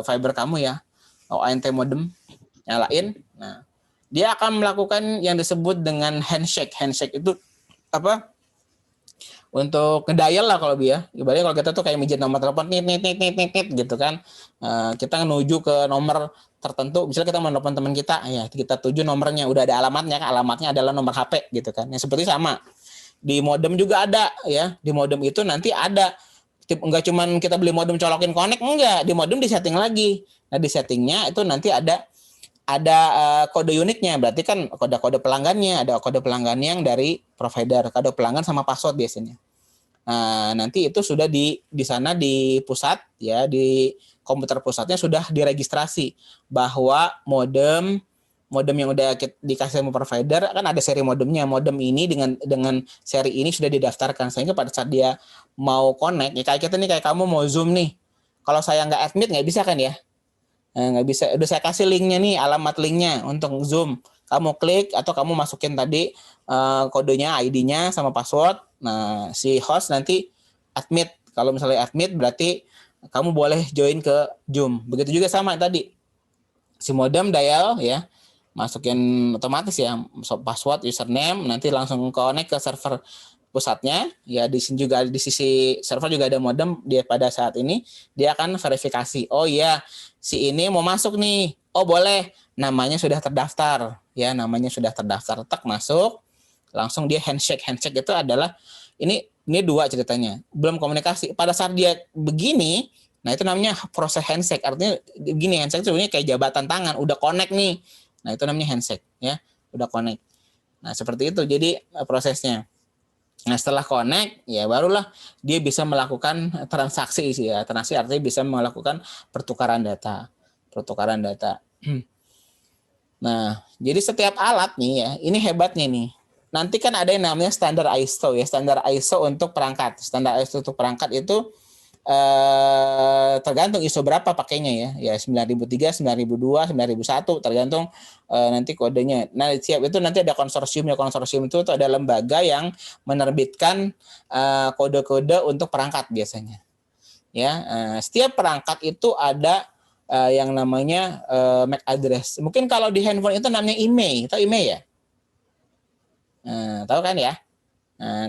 fiber kamu ya, ONT modem, nyalain, nah dia akan melakukan yang disebut dengan handshake. Handshake itu apa? Untuk ngedial lah kalau dia. Ibaratnya kalau kita tuh kayak mijit nomor telepon nit gitu kan. Kita menuju ke nomor tertentu, misalnya kita mau telepon teman kita, ya kita tuju nomornya, udah ada alamatnya, alamatnya adalah nomor HP gitu kan. Yang seperti sama. Di modem juga ada ya. Di modem itu nanti ada, enggak cuman kita beli modem colokin connect, enggak, di modem disetting lagi. Nah, di settingnya itu nanti ada kode uniknya, berarti kan kode pelanggannya, ada kode pelanggan yang dari provider, kode pelanggan sama password biasanya. Nah, nanti itu sudah di sana di pusat ya, di komputer pusatnya sudah diregistrasi bahwa modem yang udah dikasih sama provider kan ada seri modemnya. Modem ini dengan seri ini sudah didaftarkan, sehingga pada saat dia mau connect, ya kayak kita nih, kayak kamu mau Zoom nih, kalau saya nggak admit nggak bisa kan ya? Nggak bisa. Udah saya kasih linknya nih, alamat linknya untuk Zoom. Kamu klik atau kamu masukin tadi kodenya, ID-nya sama password. Nah, si host nanti admit. Kalau misalnya admit berarti kamu boleh join ke Zoom. Begitu juga sama tadi. Si modem dial ya, masukin otomatis ya password, username, nanti langsung connect ke server pusatnya. Ya di sini juga, di sisi server juga ada modem. Dia pada saat ini dia akan verifikasi. Oh iya, si ini mau masuk nih. Oh boleh, namanya sudah terdaftar. Ya, namanya sudah terdaftar. Tak masuk, langsung dia handshake. Handshake itu adalah ini dua ceritanya. Belum komunikasi. Pada saat dia begini, nah itu namanya proses handshake. Artinya begini, handshake sebenarnya kayak jabatan tangan, udah connect nih. Nah, itu namanya handshake ya, udah connect. Nah, seperti itu jadi prosesnya. Nah, setelah connect, ya barulah dia bisa melakukan transaksi sih ya. Transaksi artinya bisa melakukan pertukaran data. Nah, jadi setiap alat nih ya, ini hebatnya nih. Nanti kan ada yang namanya standar ISO ya, standar ISO untuk perangkat. Standar ISO untuk perangkat itu tergantung ISO berapa pakainya ya 9003, 9002, 9001 tergantung nanti kodenya. Nah, siap itu nanti ada konsorsium itu ada lembaga yang menerbitkan kode-kode untuk perangkat biasanya. Ya, setiap perangkat itu ada yang namanya MAC address. Mungkin kalau di handphone itu namanya IMEI, tahu IMEI ya? Tahu kan ya?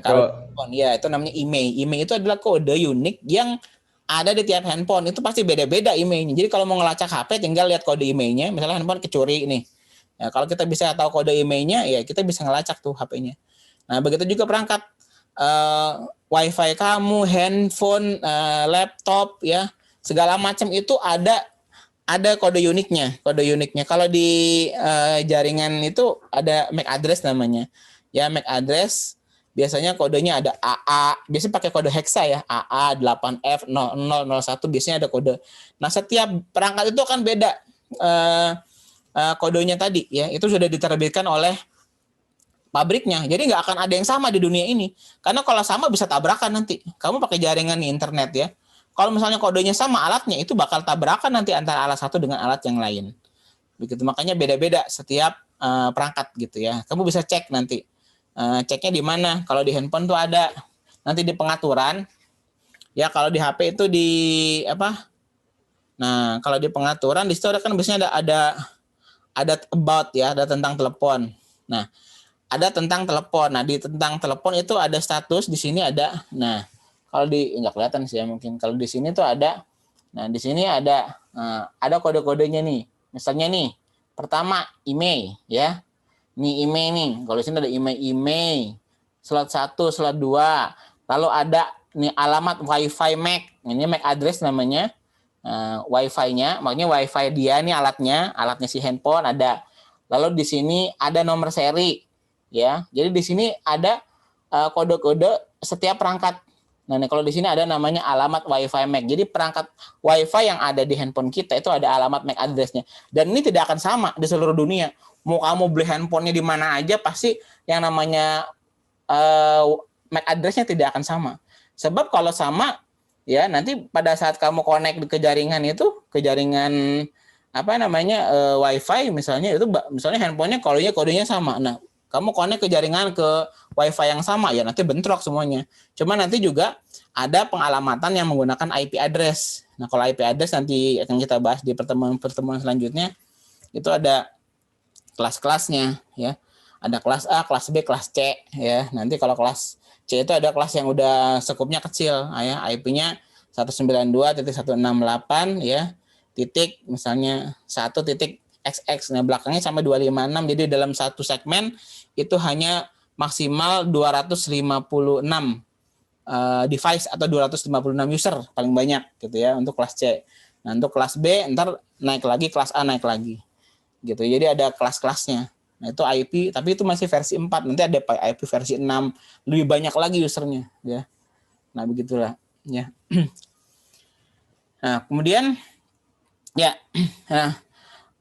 Kalau ya itu namanya IMEI. IMEI itu adalah kode unik yang ada di tiap handphone. Itu pasti beda-beda IMEI-nya. Jadi kalau mau ngelacak HP tinggal lihat kode IMEI-nya. Misalnya handphone kecuri nih. Ya, kalau kita bisa tahu kode IMEI-nya, ya kita bisa ngelacak tuh HP-nya. Nah, begitu juga perangkat. WiFi kamu, handphone, laptop, ya segala macam itu ada kode uniknya. Kalau di jaringan itu ada MAC address namanya. Ya, MAC address biasanya kodenya ada AA, biasanya pakai kode hexa ya, AA 8F 0001 biasanya ada kode. Nah, setiap perangkat itu akan beda kodenya tadi ya. Itu sudah diterbitkan oleh pabriknya. Jadi nggak akan ada yang sama di dunia ini. Karena kalau sama bisa tabrakan nanti. Kamu pakai jaringan di internet ya. Kalau misalnya kodenya sama alatnya, itu bakal tabrakan nanti antara alat satu dengan alat yang lain. Begitu, makanya beda-beda setiap perangkat gitu ya. Kamu bisa cek nanti. Ceknya di mana? Kalau di handphone tuh ada. Nanti di pengaturan. Ya kalau di HP itu di apa? Nah, kalau di pengaturan di situ kan biasanya ada about ya, ada tentang telepon. Nah, ada tentang telepon. Nah, di tentang telepon itu ada status, di sini ada. Nah, kalau di nggak kelihatan sih ya mungkin. Kalau di sini tuh ada. Nah, di sini ada kode-kodenya nih. Misalnya nih, pertama email ya. Ini email nih. Kalau di sini ada email. Slot 1, slot 2. Lalu ada nih alamat WiFi MAC. Ini MAC address namanya. WiFi-nya, makanya WiFi dia nih alatnya si handphone ada. Lalu di sini ada nomor seri. Ya, jadi di sini ada kode-kode setiap perangkat. Nah, kalau di sini ada namanya alamat WiFi MAC. Jadi perangkat WiFi yang ada di handphone kita itu ada alamat MAC address-nya. Dan ini tidak akan sama di seluruh dunia. Mau kamu beli handphonenya di mana aja, pasti yang namanya MAC address-nya tidak akan sama. Sebab kalau sama, ya nanti pada saat kamu connect ke jaringan itu, ke jaringan WiFi misalnya, itu misalnya handphonenya kodenya sama. Nah, kamu connect ke jaringan ke WiFi yang sama, ya nanti bentrok semuanya. Cuma nanti juga ada pengalamatan yang menggunakan IP address. Nah, kalau IP address nanti akan kita bahas di pertemuan selanjutnya. Itu ada kelas-kelasnya, ya. Ada kelas A, kelas B, kelas C, ya. Nanti kalau kelas C itu ada kelas yang udah skupnya kecil, ya. IP-nya 192.168, ya. Titik misalnya 1.XX. Nah, belakangnya sampai 256. Jadi dalam satu segmen itu hanya maksimal 256 device atau 256 user paling banyak gitu ya untuk kelas C. Nah, untuk kelas B ntar naik lagi, kelas A naik lagi. Gitu. Jadi ada kelas-kelasnya. Nah, itu IP, tapi itu masih versi 4. Nanti ada IP versi 6, lebih banyak lagi usernya ya. Nah, begitulah ya. Nah, kemudian ya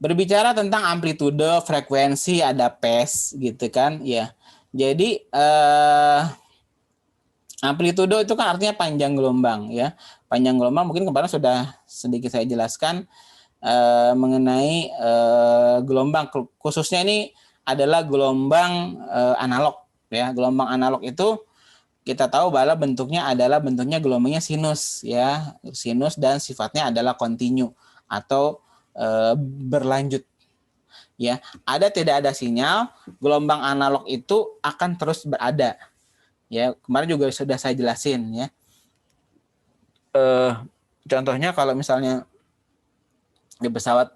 berbicara tentang amplitude, frekuensi, ada phase gitu kan ya. Jadi amplitude itu kan artinya panjang gelombang ya. Panjang gelombang mungkin kemarin sudah sedikit saya jelaskan mengenai gelombang, khususnya ini adalah gelombang analog ya. Gelombang analog itu kita tahu bahwa bentuknya gelombangnya sinus ya. Sinus dan sifatnya adalah kontinu atau berlanjut ya. Ada tidak ada sinyal, gelombang analog itu akan terus berada ya. Kemarin juga sudah saya jelasin ya. Contohnya kalau misalnya di pesawat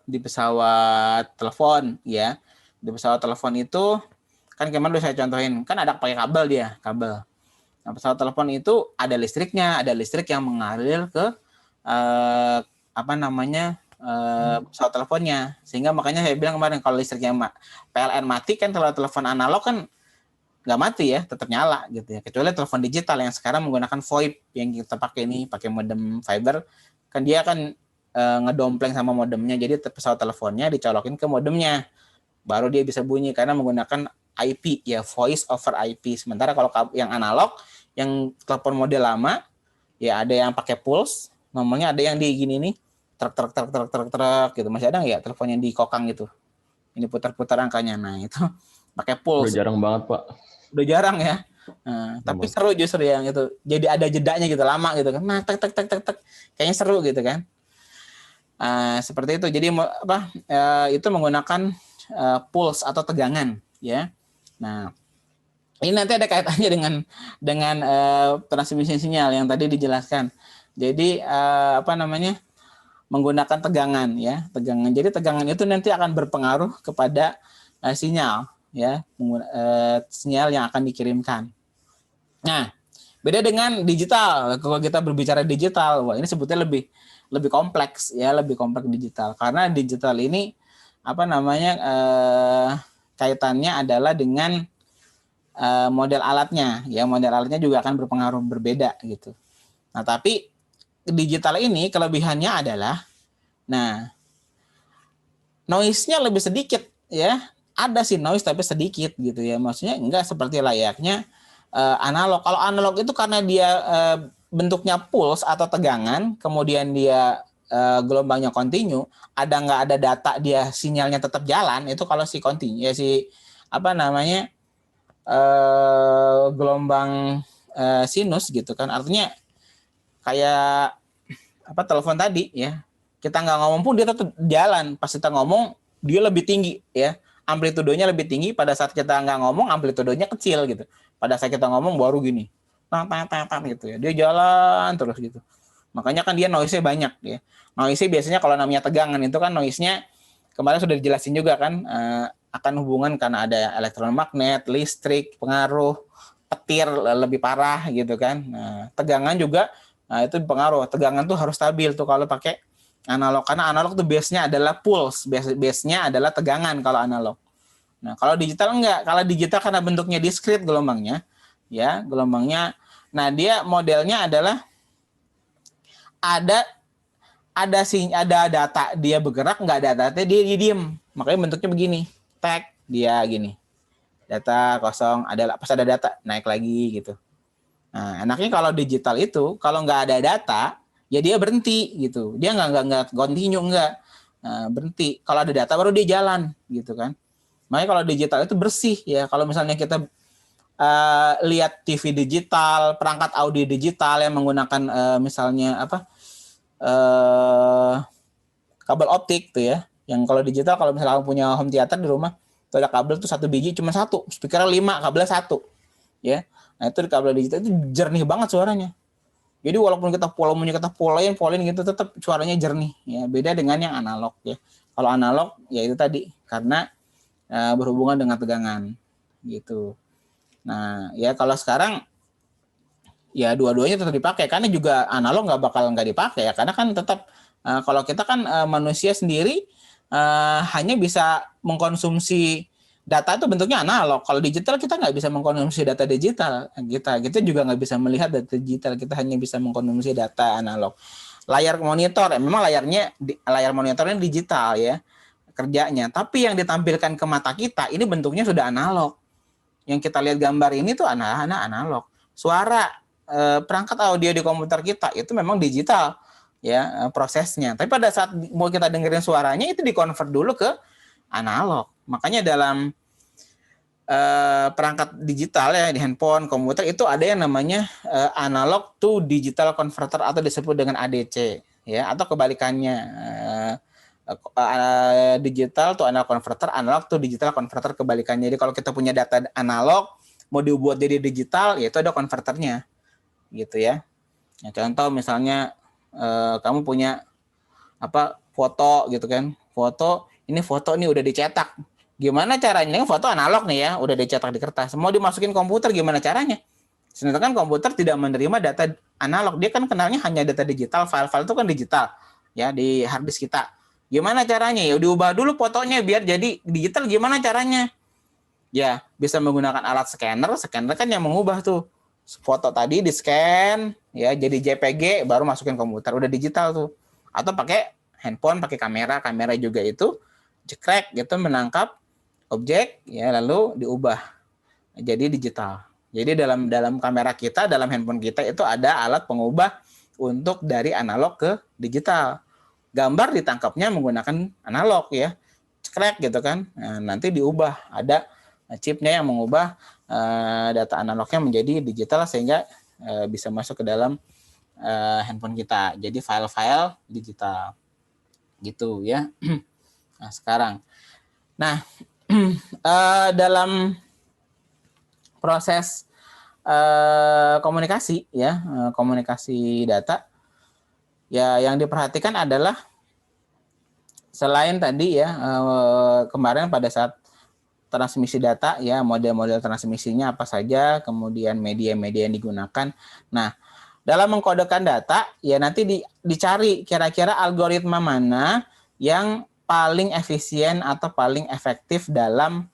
telepon ya, di pesawat telepon itu kan kemarin udah saya contohin, kan ada pakai kabel. Nah, pesawat telepon itu ada listriknya, ada listrik yang mengalir ke pesawat teleponnya, sehingga makanya saya bilang kemarin kalau listriknya PLN mati kan, kalau telepon analog kan nggak mati ya, tetap nyala gitu ya, kecuali telepon digital yang sekarang menggunakan VoIP yang kita pakai ini, pakai modem fiber kan, dia kan ngedompleng sama modemnya, jadi pesawat teleponnya dicolokin ke modemnya baru dia bisa bunyi karena menggunakan IP ya, voice over IP. Sementara kalau yang analog, yang telepon model lama ya ada yang pakai pulse, nomornya ada yang di gini nih, truk gitu. Masih ada nggak ya telepon yang di kokang gitu? Ini putar-putar angkanya. Nah, itu pakai pulse. Udah jarang banget, Pak. Udah jarang ya. Nah, tapi seru justru yang itu. Jadi ada jedanya gitu, lama gitu kan. Nah, tek. Kayaknya seru gitu kan. Seperti itu. Jadi itu menggunakan pulse atau tegangan ya. Nah, ini nanti ada kaitannya dengan transmisi sinyal yang tadi dijelaskan. Jadi menggunakan tegangan ya, tegangan. Jadi tegangan itu nanti akan berpengaruh kepada sinyal ya, sinyal yang akan dikirimkan. Nah, Beda dengan digital. Kalau kita berbicara digital, wah ini sebutnya lebih kompleks ya, lebih kompleks digital. Karena digital ini apa namanya kaitannya adalah dengan model alatnya, ya model alatnya juga akan berpengaruh berbeda gitu. Nah tapi digital ini kelebihannya adalah, nah noise-nya lebih sedikit ya, ada sih noise tapi sedikit gitu ya, maksudnya enggak seperti layaknya analog. Kalau analog itu karena dia bentuknya pulse atau tegangan, kemudian dia gelombangnya kontinu, nggak ada data dia sinyalnya tetap jalan, itu kalau si kontinu ya si apa namanya gelombang sinus gitu kan, artinya kayak apa telepon tadi ya, kita nggak ngomong pun dia tetap jalan, pas kita ngomong dia lebih tinggi ya, amplitudenya lebih tinggi, pada saat kita nggak ngomong amplitudenya kecil gitu, pada saat kita ngomong baru gini gitu ya, dia jalan terus gitu, makanya kan dia noise-nya banyak ya. Noise-nya biasanya kalau namanya tegangan itu kan noise-nya kemarin sudah dijelasin juga kan, akan hubungan karena ada elektromagnet, listrik, pengaruh, petir lebih parah gitu kan. Nah, tegangan juga itu pengaruh. Tegangan tuh harus stabil tuh kalau pakai analog, karena analog tuh base-nya adalah pulse, base-nya adalah tegangan kalau analog. Nah, kalau digital enggak. Kalau digital karena bentuknya diskrit gelombangnya, ya, gelombangnya. Nah, dia modelnya adalah ada data dia bergerak, enggak ada data dia diem. Makanya bentuknya begini. Tag dia gini. Data kosong, pas ada data naik lagi gitu. Nah, enaknya kalau digital itu kalau nggak ada data, ya dia berhenti gitu. Dia nggak continue, nggak berhenti. Kalau ada data baru dia jalan gitu kan. Makanya kalau digital itu bersih ya. Kalau misalnya kita lihat TV digital, perangkat audio digital yang menggunakan misalnya apa kabel optik tuh ya. Yang kalau digital, kalau misalnya kamu punya home theater di rumah, tuh ada kabel tuh 1 biji cuma 1, speaker 5, kabelnya 1 ya. Nah itu di kabel digital itu jernih banget suaranya. Jadi walaupun kita polin gitu, tetap suaranya jernih ya. Beda dengan yang analog ya. Kalau analog ya itu tadi karena berhubungan dengan tegangan gitu. Nah ya kalau sekarang ya dua-duanya tetap dipakai, karena juga analog nggak dipakai ya, karena kan tetap kalau kita kan manusia sendiri hanya bisa mengkonsumsi data itu bentuknya analog. Kalau digital kita nggak bisa mengkonsumsi data digital. Kita juga nggak bisa melihat data digital. Kita hanya bisa mengkonsumsi data analog. Layar monitor, memang layar monitornya digital ya kerjanya. Tapi yang ditampilkan ke mata kita ini bentuknya sudah analog. Yang kita lihat gambar ini tuh anak-anak analog. Suara perangkat audio di komputer kita itu memang digital ya prosesnya. Tapi pada saat mau kita dengerin suaranya itu dikonvert dulu ke analog. Makanya dalam perangkat digital ya di handphone, komputer itu ada yang namanya analog to digital converter atau disebut dengan ADC ya, atau kebalikannya digital to analog converter, analog to digital converter kebalikannya. Jadi kalau kita punya data analog mau dibuat jadi digital, ya itu ada konverternya gitu ya. Nah, contoh misalnya kamu punya foto gitu kan, foto ini udah dicetak. Gimana caranya? Foto analog nih ya, udah dicetak di kertas. Mau dimasukin komputer gimana caranya? Sedangkan komputer tidak menerima data analog. Dia kan kenalnya hanya data digital, file-file itu kan digital ya di hard disk kita. Gimana caranya? Ya diubah dulu fotonya biar jadi digital. Gimana caranya? Ya, bisa menggunakan alat scanner. Scanner kan yang mengubah tuh foto tadi di scan ya jadi JPG baru masukin komputer, udah digital tuh. Atau pakai handphone, pakai kamera juga itu jekrek gitu menangkap objek ya lalu diubah jadi digital. Jadi dalam kamera kita, dalam handphone kita itu ada alat pengubah untuk dari analog ke digital. Gambar ditangkapnya menggunakan analog ya, cekrek gitu kan. Nah, nanti diubah, ada chipnya yang mengubah data analognya menjadi digital sehingga bisa masuk ke dalam handphone kita. Jadi file-file digital gitu ya. Nah sekarang, dalam proses komunikasi ya, komunikasi data ya yang diperhatikan adalah selain tadi ya kemarin pada saat transmisi data ya, model-model transmisinya apa saja, kemudian media-media yang digunakan. Nah, dalam mengkodekan data ya nanti dicari kira-kira algoritma mana yang paling efisien atau paling efektif dalam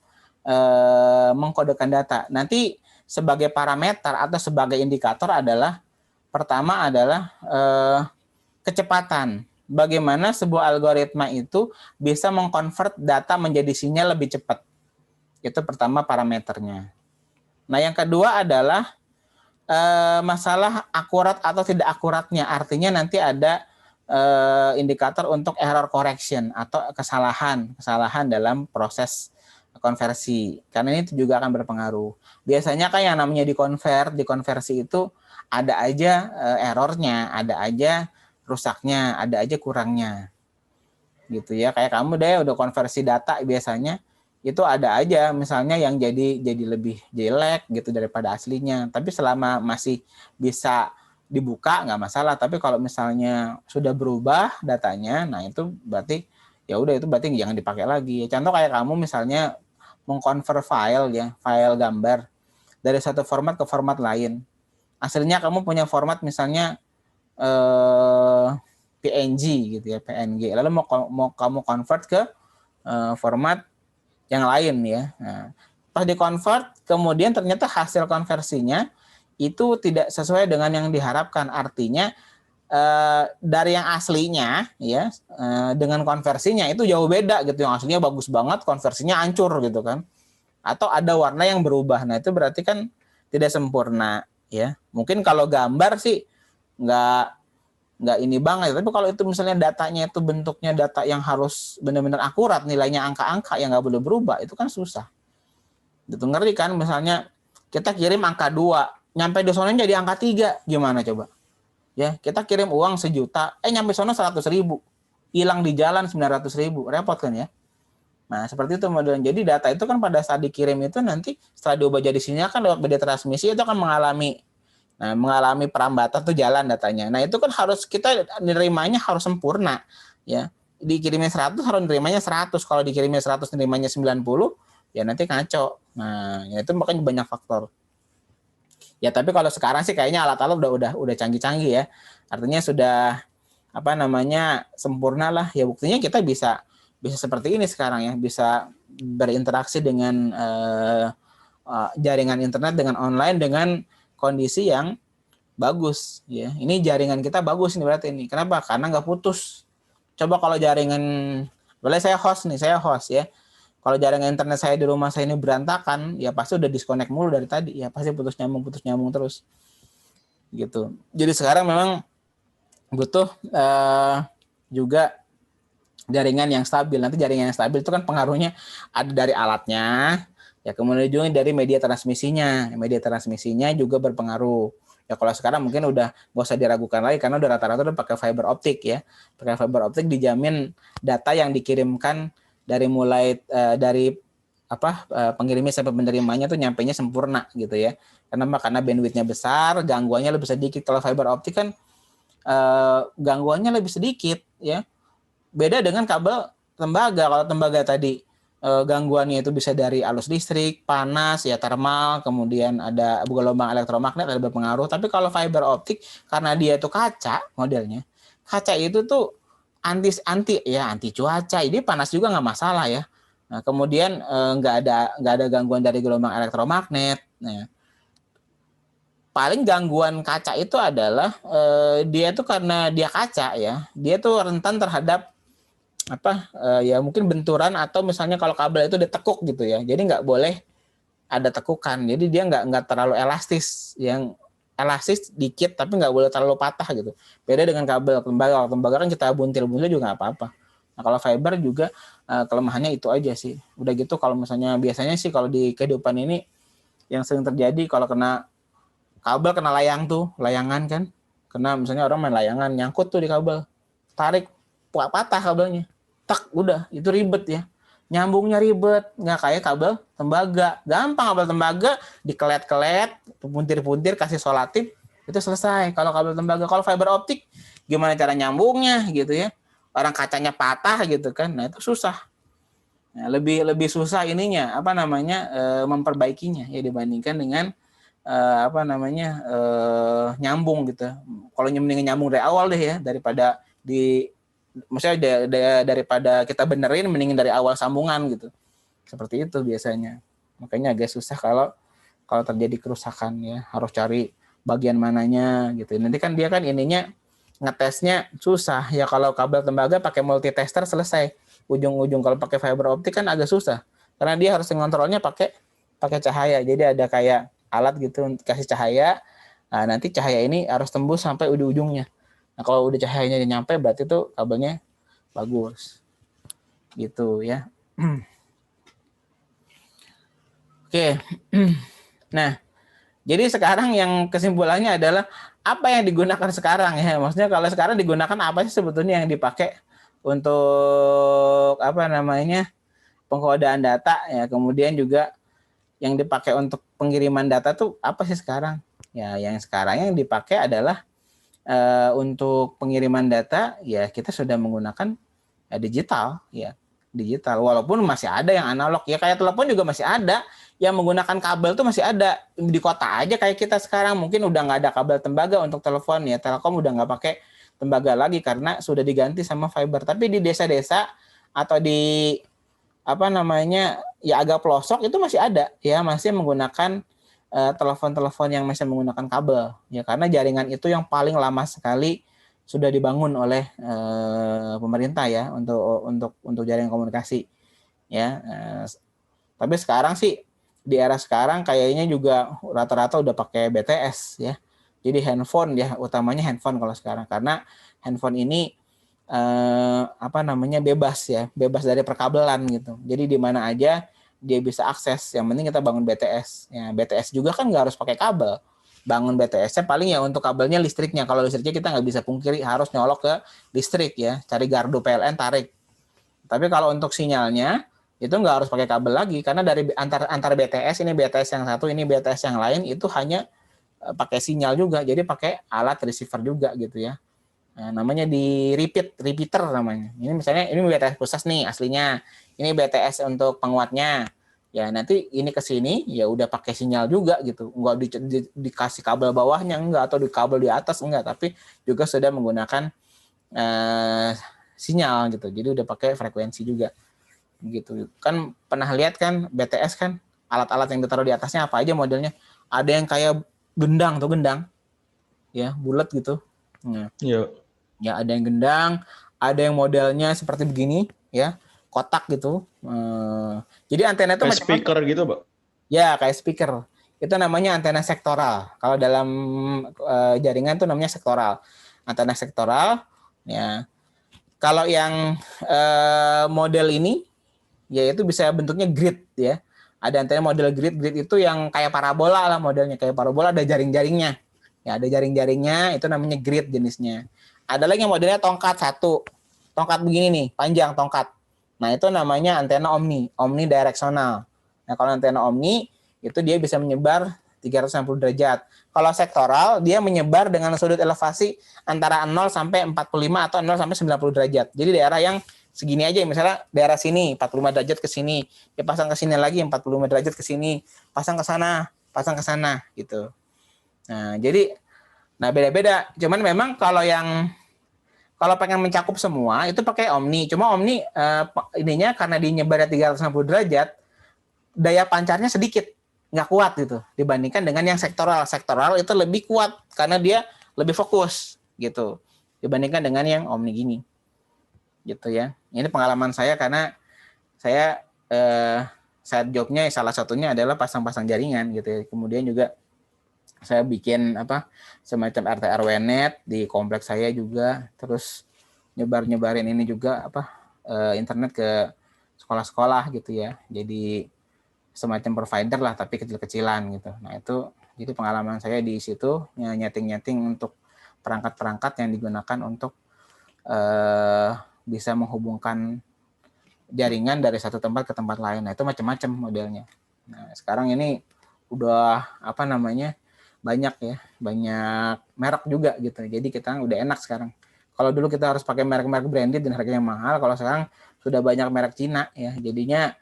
mengkodekan data. Nanti sebagai parameter atau sebagai indikator adalah pertama adalah kecepatan. Bagaimana sebuah algoritma itu bisa mengkonvert data menjadi sinyal lebih cepat. Itu pertama parameternya. Nah, yang kedua adalah masalah akurat atau tidak akuratnya. Artinya nanti ada indikator untuk error correction atau kesalahan dalam proses konversi. Karena ini juga akan berpengaruh. Biasanya kan yang namanya dikonversi itu ada aja errornya, ada aja rusaknya, ada aja kurangnya. Gitu ya. Kayak kamu deh udah konversi data biasanya itu ada aja misalnya yang jadi lebih jelek gitu daripada aslinya. Tapi selama masih bisa dibuka nggak masalah. Tapi kalau misalnya sudah berubah datanya, nah itu berarti ya udah itu berarti jangan dipakai lagi. Contoh kayak kamu misalnya mengkonvert file gambar dari satu format ke format lain. Aslinya kamu punya format misalnya PNG gitu ya, PNG. Lalu mau kamu convert ke format yang lain ya. Nah, pas di-convert kemudian ternyata hasil konversinya itu tidak sesuai dengan yang diharapkan. Artinya dari yang aslinya ya dengan konversinya itu jauh beda gitu. Yang aslinya bagus banget, konversinya hancur gitu kan. Atau ada warna yang berubah. Nah, itu berarti kan tidak sempurna ya. Mungkin kalau gambar sih nggak ini banget, tapi kalau itu misalnya datanya itu bentuknya data yang harus benar-benar akurat, nilainya angka-angka yang nggak boleh berubah, itu kan susah. Itu ngeri kan, misalnya kita kirim angka 2, nyampe di sana jadi angka 3, gimana coba? Ya, kita kirim uang 1 juta, nyampe sana 100.000, hilang di jalan 900.000, repot kan ya? Nah, seperti itu modelnya. Jadi data itu kan pada saat dikirim itu nanti setelah diubah jadi sinyal kan lewat media transmisi itu akan mengalami perambatan tuh jalan datanya. Nah, itu kan harus kita nerimanya harus sempurna ya. Dikirimnya 100 harus nerimanya 100. Kalau dikirimnya 100 nerimanya 90 ya nanti ngaco. Nah, ya itu makanya banyak faktor. Ya, tapi kalau sekarang sih kayaknya alat-alat udah canggih-canggih ya. Artinya sudah sempurna lah. Ya buktinya kita bisa seperti ini sekarang ya, bisa berinteraksi dengan jaringan internet dengan online dengan kondisi yang bagus ya. Ini jaringan kita bagus nih berarti ini. Kenapa? Karena nggak putus. Coba kalau jaringan, boleh saya host ya. Kalau jaringan internet saya di rumah saya ini berantakan, ya pasti udah disconnect mulu dari tadi. Ya pasti putus nyambung terus. Gitu. Jadi sekarang memang butuh juga jaringan yang stabil. Nanti jaringan yang stabil itu kan pengaruhnya ada dari alatnya, ya kemudian juga dari media transmisinya. Media transmisinya juga berpengaruh. Ya kalau sekarang mungkin udah nggak usah diragukan lagi karena udah rata-rata udah pakai fiber optik ya. Pakai fiber optik dijamin data yang dikirimkan dari mulai pengirimnya sampai penerimanya tuh nyampainya sempurna gitu ya. Karena bandwidth-nya besar, gangguannya lebih sedikit. Kalau fiber optik kan gangguannya lebih sedikit ya. Beda dengan kabel tembaga. Kalau tembaga tadi gangguannya itu bisa dari arus listrik, panas, ya termal, kemudian ada gelombang elektromagnet ada berpengaruh. Tapi kalau fiber optik karena dia itu kaca modelnya, kaca itu tuh anti cuaca. Ini panas juga nggak masalah ya. Nah, kemudian nggak ada gangguan dari gelombang elektromagnet. Nah, paling gangguan kaca itu adalah dia tuh karena dia kaca ya, dia tuh rentan terhadap ya mungkin benturan atau misalnya kalau kabel itu ditekuk gitu ya, jadi nggak boleh ada tekukan, jadi dia nggak terlalu elastis, yang elastis dikit tapi nggak boleh terlalu patah gitu. Beda dengan kabel tembaga kan kita buntil juga nggak apa-apa. Nah kalau fiber juga kelemahannya itu aja sih. Udah gitu kalau misalnya biasanya sih kalau di kehidupan ini yang sering terjadi kalau kena kabel, kena layangan kan, kena misalnya orang main layangan nyangkut tuh di kabel, tarik patah kabelnya. Tak, udah, itu ribet ya. Nyambungnya ribet, nggak kayak kabel tembaga. Gampang kabel tembaga, dikelet-kelet, puntir-puntir, kasih solatif, itu selesai. Kalau kabel tembaga, kalau fiber optik, gimana cara nyambungnya gitu ya. Orang kacanya patah gitu kan, nah itu susah. Nah, lebih susah ininya apa namanya memperbaikinya ya dibandingkan dengan nyambung gitu. Kalau mendingan nyambung dari awal deh ya daripada maksudnya daripada kita benerin mendingin dari awal sambungan gitu. Seperti itu biasanya. Makanya agak susah kalau terjadi kerusakan ya, harus cari bagian mananya gitu. Nanti kan dia kan ininya ngetesnya susah ya, kalau kabel tembaga pakai multitester selesai. Ujung-ujung kalau pakai fiber optik kan agak susah. Karena dia harus ngontrolnya pakai cahaya. Jadi ada kayak alat gitu kasih cahaya. Nah, nanti cahaya ini harus tembus sampai ujung-ujungnya. Nah, kalau udah cahayanya nyampe berarti tuh kabelnya bagus. Gitu ya. Oke. Nah, jadi sekarang yang kesimpulannya adalah apa yang digunakan sekarang ya. Maksudnya kalau sekarang digunakan apa sih sebetulnya yang dipakai untuk pengkodaan data ya. Kemudian juga yang dipakai untuk pengiriman data tuh apa sih sekarang? Ya, yang sekarang yang dipakai adalah untuk pengiriman data ya kita sudah menggunakan digital ya. Digital, walaupun masih ada yang analog ya, kayak telepon juga masih ada yang menggunakan kabel tuh masih ada di kota aja kayak kita sekarang. Mungkin udah nggak ada kabel tembaga untuk telepon ya, Telkom udah nggak pakai tembaga lagi karena sudah diganti sama fiber. Tapi di desa-desa atau di ya agak pelosok itu masih ada ya, masih menggunakan telepon-telepon yang masih menggunakan kabel ya, karena jaringan itu yang paling lama sekali sudah dibangun oleh pemerintah ya untuk jaringan komunikasi ya. Tapi sekarang sih di era sekarang kayaknya juga rata-rata udah pakai BTS ya. Jadi handphone ya, utamanya handphone kalau sekarang, karena handphone ini bebas ya, bebas dari perkabelan gitu. Jadi di mana aja dia bisa akses. Yang penting kita bangun BTS. Ya, BTS juga kan nggak harus pakai kabel. Bangun BTS-nya paling ya untuk kabelnya listriknya. Kalau listriknya kita nggak bisa pungkiri harus nyolok ke listrik ya, cari gardu PLN tarik. Tapi kalau untuk sinyalnya itu nggak harus pakai kabel lagi, karena dari antar BTS, ini BTS yang satu, ini BTS yang lain, itu hanya pakai sinyal juga. Jadi pakai alat receiver juga gitu ya. Nah, namanya di repeater namanya. Ini misalnya ini BTS pusat nih aslinya. Ini BTS untuk penguatnya. Ya nanti ini ke sini ya udah pakai sinyal juga gitu, nggak dikasih kabel bawahnya enggak, atau di kabel di atas enggak, tapi juga sudah menggunakan sinyal gitu, jadi udah pakai frekuensi juga gitu. Kan pernah lihat kan BTS kan alat-alat yang ditaruh di atasnya apa aja modelnya, ada yang kayak gendang ya, bulat gitu. Nah, ya ada yang gendang, ada yang modelnya seperti begini ya, kotak gitu. Jadi antena itu kayak speaker gitu, Pak? Ya, kayak speaker. Itu namanya antena sektoral. Kalau dalam jaringan itu namanya sektoral. Antena sektoral. Ya. Kalau yang model ini, ya itu bisa bentuknya grid ya. Ada antena model grid. Grid itu yang kayak parabola lah modelnya. Kayak parabola ada jaring-jaringnya. Ya, ada jaring-jaringnya. Itu namanya grid jenisnya. Ada lagi yang modelnya tongkat satu. Tongkat begini nih, panjang tongkat. Nah, itu namanya antena omnidireksional. Nah, kalau antena omni, itu dia bisa menyebar 360 derajat. Kalau sektoral, dia menyebar dengan sudut elevasi antara 0 sampai 45 atau 0 sampai 90 derajat. Jadi daerah yang segini aja, misalnya daerah sini, 45 derajat ke sini, dia pasang ke sini lagi, 45 derajat ke sini, pasang ke sana, gitu. Nah, jadi, beda-beda. Cuman memang kalau pengen mencakup semua itu pakai omni. Cuma omni ininya karena dinyebarnya 360 derajat, daya pancarnya sedikit, nggak kuat gitu dibandingkan dengan yang sektoral. Sektoral itu lebih kuat karena dia lebih fokus gitu dibandingkan dengan yang omni gini. Gitu ya. Ini pengalaman saya karena saya side jobnya salah satunya adalah pasang-pasang jaringan gitu ya. Kemudian juga saya bikin semacam RT RW net di kompleks saya juga, terus nyebarin ini juga internet ke sekolah-sekolah gitu ya, jadi semacam provider lah tapi kecil-kecilan gitu. Nah itu jadi pengalaman saya di situ nyeting untuk perangkat-perangkat yang digunakan untuk bisa menghubungkan jaringan dari satu tempat ke tempat lain. Nah itu macam-macam modelnya. Nah sekarang ini udah banyak ya, banyak merek juga gitu. Jadi kita udah enak sekarang. Kalau dulu kita harus pakai merek-merek branded dan harganya mahal, kalau sekarang sudah banyak merek Cina ya, jadinya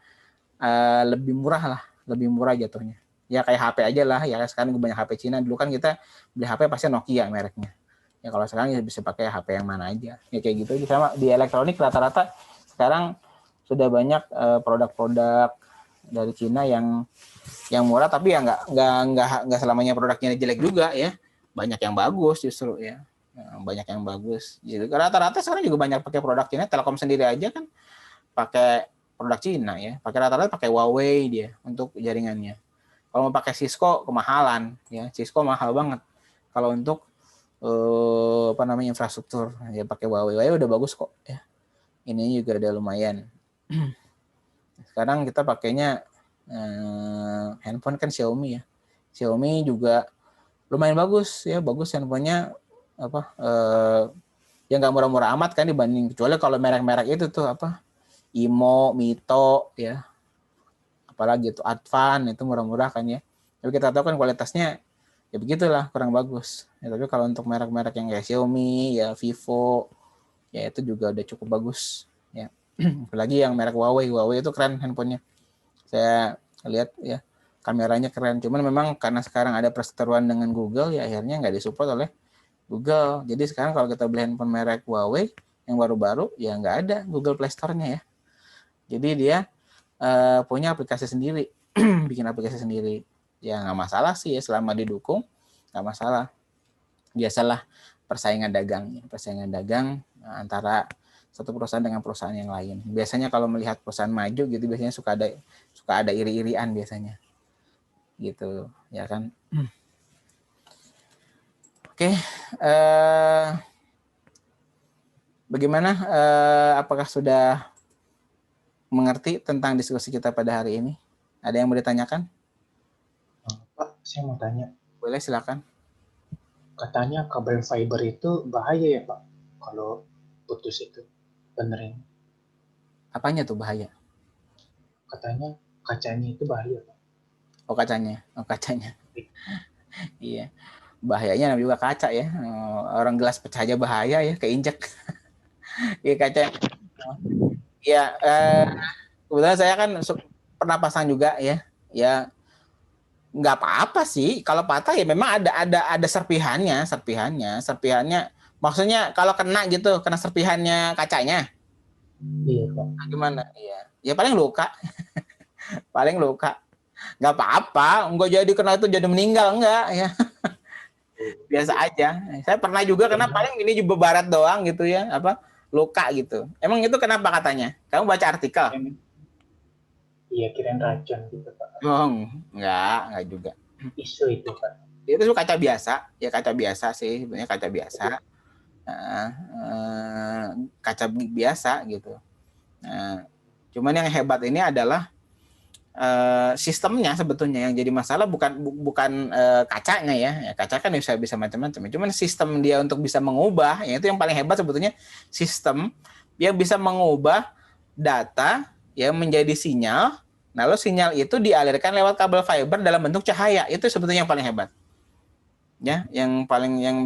lebih murah lah, lebih murah jatuhnya. Ya kayak HP aja lah ya, sekarang banyak HP Cina. Dulu kan kita beli HP pasti Nokia mereknya. Ya kalau sekarang ya bisa pakai HP yang mana aja. Ya kayak gitu. Sama di elektronik rata-rata sekarang sudah banyak produk-produk dari Cina yang murah, tapi ya nggak selamanya produknya jelek juga ya. Banyak yang bagus justru ya. Banyak yang bagus. Jadi rata-rata sekarang juga banyak pakai produk Cina. Telkom sendiri aja kan pakai produk Cina ya. Rata-rata pakai Huawei dia untuk jaringannya. Kalau mau pakai Cisco kemahalan ya. Cisco mahal banget. Kalau untuk infrastruktur ya pakai Huawei udah bagus kok ya. Ini juga udah lumayan. Sekarang kita pakainya handphone kan Xiaomi ya. Xiaomi juga lumayan bagus ya, bagus handphonenya ya nggak murah-murah amat kan dibanding, kecuali kalau merek-merek itu tuh Imo, Mito ya. Apalagi itu Advan itu murah-murah kan ya. Tapi kita tahu kan kualitasnya ya begitulah, kurang bagus. Ya, tapi kalau untuk merek-merek yang kayak Xiaomi, ya Vivo, ya itu juga udah cukup bagus. Ya, apalagi yang merek Huawei itu keren handphonenya. Saya lihat ya kameranya keren. Cuman memang karena sekarang ada perseteruan dengan Google, ya akhirnya nggak disupport oleh Google. Jadi sekarang kalau kita beli handphone merek Huawei yang baru-baru, ya nggak ada Google Play Store-nya ya. Jadi dia punya aplikasi sendiri, bikin aplikasi sendiri. Ya nggak masalah sih ya, selama didukung nggak masalah. Biasalah persaingan dagang antara satu perusahaan dengan perusahaan yang lain. Biasanya kalau melihat perusahaan maju gitu biasanya suka ada iri-irian biasanya gitu ya kan. Oke, bagaimana, apakah sudah mengerti tentang diskusi kita pada hari ini? Ada yang mau ditanyakan? Pak, saya mau tanya. Boleh, silakan. Katanya kabel fiber itu bahaya ya Pak, kalau putus itu, benerin? Apanya tuh bahaya? Katanya kacanya itu bahaya Pak. Oh kacanya. Iya, bahayanya juga kaca ya. Orang gelas pecah aja bahaya ya, keinjek. Iya kaca. Ya, kebetulan saya kan pernah pasang juga ya. Ya nggak apa-apa sih. Kalau patah ya memang ada serpihannya. Maksudnya kalau kena serpihannya kacanya. Iya Pak. Nah, gimana? Iya. Ya paling luka. Nggak apa-apa. Nggak jadi kena itu jadi meninggal enggak ya. Biasa aja. Saya pernah juga kena paling ini juga barat doang gitu ya. Luka gitu. Emang itu kenapa katanya? Kamu baca artikel? Iya, kirain racun gitu Pak. Oh, enggak juga. Isu itu Pak. Itu kaca biasa, ya kaca biasa sih, sebenarnya kaca biasa. Kaca biasa gitu. Cuman yang hebat ini adalah sistemnya sebetulnya yang jadi masalah bukan kacanya ya. Kaca kan bisa macam-macam. Cuman sistem dia untuk bisa mengubah, ya itu yang paling hebat sebetulnya, sistem yang bisa mengubah data ya menjadi sinyal. Lalu sinyal itu dialirkan lewat kabel fiber dalam bentuk cahaya. Itu sebetulnya yang paling hebat. Ya, yang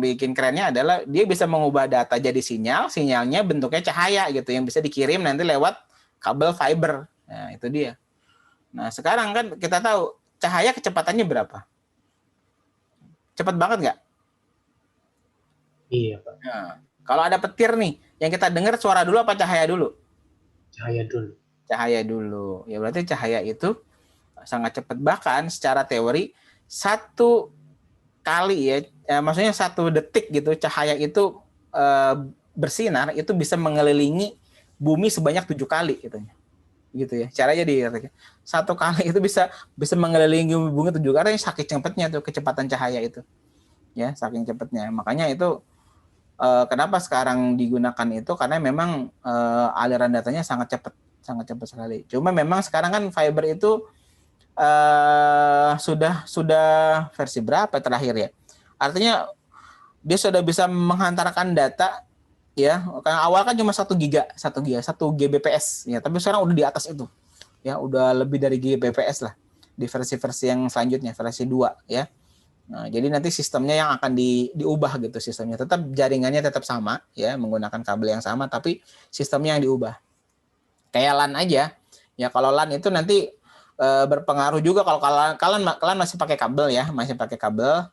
bikin kerennya adalah dia bisa mengubah data jadi sinyal, sinyalnya bentuknya cahaya gitu yang bisa dikirim nanti lewat kabel fiber. Nah, itu dia. Nah, sekarang kan kita tahu cahaya kecepatannya berapa? Cepat banget nggak? Iya, Pak. Nah, kalau ada petir nih, yang kita dengar suara dulu apa cahaya dulu? Cahaya dulu. Cahaya dulu. Ya berarti cahaya itu sangat cepat. Bahkan secara teori 1 kali maksudnya 1 detik gitu cahaya itu bersinar itu bisa mengelilingi bumi sebanyak 7 kali gitu ya. Caranya di 1 kali itu bisa mengelilingi bumi 7 kali, saking cepatnya tuh kecepatan cahaya itu. Ya, saking cepatnya. Makanya itu kenapa sekarang digunakan itu karena memang aliran datanya sangat cepat sekali. Cuma memang sekarang kan fiber itu sudah versi berapa terakhir ya? Artinya dia sudah bisa menghantarkan data ya. Karena awal kan cuma 1 Gbps ya, tapi sekarang udah di atas itu. Ya, udah lebih dari Gbps lah di versi-versi yang selanjutnya, versi 2 ya. Nah, jadi nanti sistemnya yang akan diubah gitu sistemnya. Tetap jaringannya tetap sama ya, menggunakan kabel yang sama tapi sistemnya yang diubah. Kayak LAN aja. Ya kalau LAN itu nanti berpengaruh juga kalau kalian masih pakai kabel ya, masih pakai kabel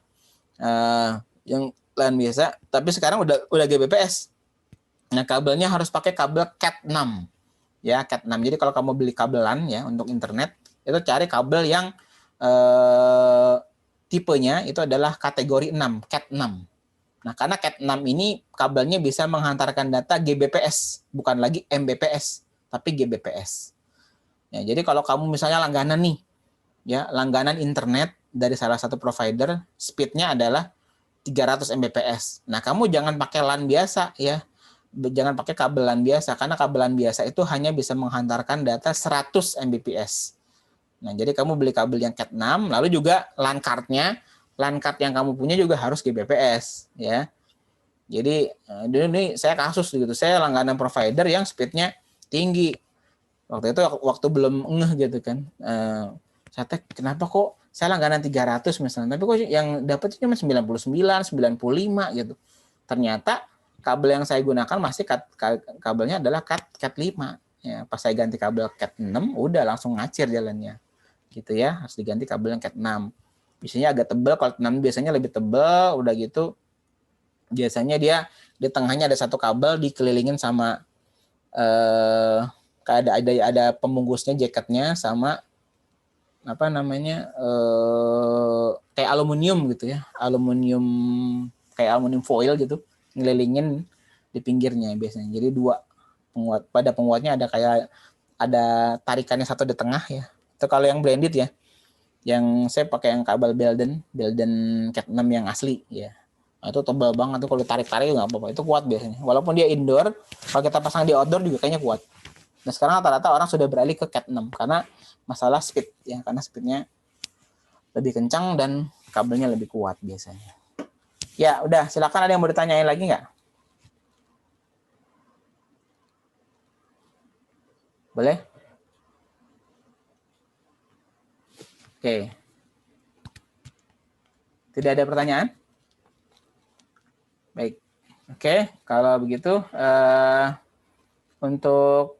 yang LAN biasa, tapi sekarang udah GBPS. Nah, kabelnya harus pakai kabel Cat 6. Ya, Cat 6. Jadi kalau kamu beli kabel LAN ya untuk internet, itu cari kabel yang tipenya itu adalah kategori 6, Cat 6. Nah, karena Cat 6 ini kabelnya bisa menghantarkan data GBPS, bukan lagi Mbps, tapi GBPS. Ya, jadi kalau kamu misalnya langganan nih, ya, langganan internet dari salah satu provider, speednya adalah 300 Mbps. Nah, kamu jangan pakai LAN biasa ya. Jangan pakai kabel LAN biasa, karena kabel LAN biasa itu hanya bisa menghantarkan data 100 Mbps. Nah, jadi kamu beli kabel yang Cat 6, lalu juga LAN card-nya, LAN card yang kamu punya juga harus GBPS, ya. Jadi, ini saya kasus gitu, saya langganan provider yang speed-nya tinggi. Waktu itu, waktu belum ngeh gitu kan, saya kenapa kok saya langganan 300 misalnya, tapi kok yang dapat cuma 99, 95 gitu. Ternyata kabel yang saya gunakan masih kabelnya adalah Cat 5. Ya, pas saya ganti kabel Cat 6, udah langsung ngacir jalannya. Gitu ya, harus diganti kabel yang Cat 6. Biasanya agak tebal, kalau 6 biasanya lebih tebal, udah gitu. Biasanya dia di tengahnya ada satu kabel dikelilingin sama ada pembungkusnya, jaketnya sama apa namanya? Kayak aluminium gitu ya. Kayak aluminium foil gitu. Ngelilingin di pinggirnya biasanya. Jadi dua penguat. Pada penguatnya ada tarikannya satu di tengah ya. Itu kalau yang blended ya. Yang saya pakai yang kabel Belden Cat 6 yang asli ya. Nah, itu tebal banget tuh, kalau ditarik-tarik nggak apa-apa. Itu kuat biasanya. Walaupun dia indoor, kalau kita pasang di outdoor juga kayaknya kuat. Nah, sekarang rata-rata orang sudah beralih ke Cat 6 karena masalah speed ya, karena speednya lebih kencang dan kabelnya lebih kuat biasanya. Ya, udah. Silakan, ada yang mau ditanyain lagi nggak? Boleh? Oke. Tidak ada pertanyaan? Baik. Oke, kalau begitu untuk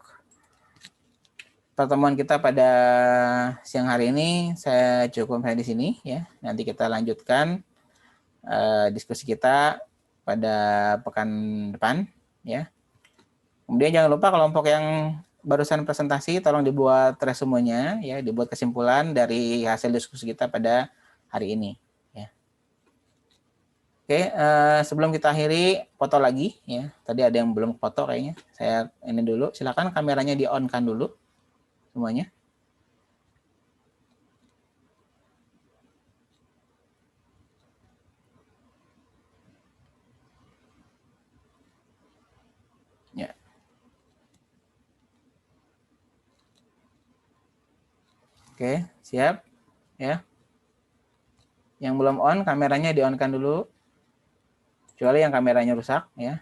pertemuan kita pada siang hari ini saya cukupkan di sini ya. Nanti kita lanjutkan diskusi kita pada pekan depan ya. Kemudian jangan lupa kelompok yang barusan presentasi tolong dibuat resumenya ya, dibuat kesimpulan dari hasil diskusi kita pada hari ini ya. Oke, sebelum kita akhiri, foto lagi ya. Tadi ada yang belum foto kayaknya. Saya ini dulu, silakan kameranya di-on-kan dulu semuanya. Ya. Oke, siap ya. Yang belum on, kameranya di-on-kan dulu. Kecuali yang kameranya rusak ya.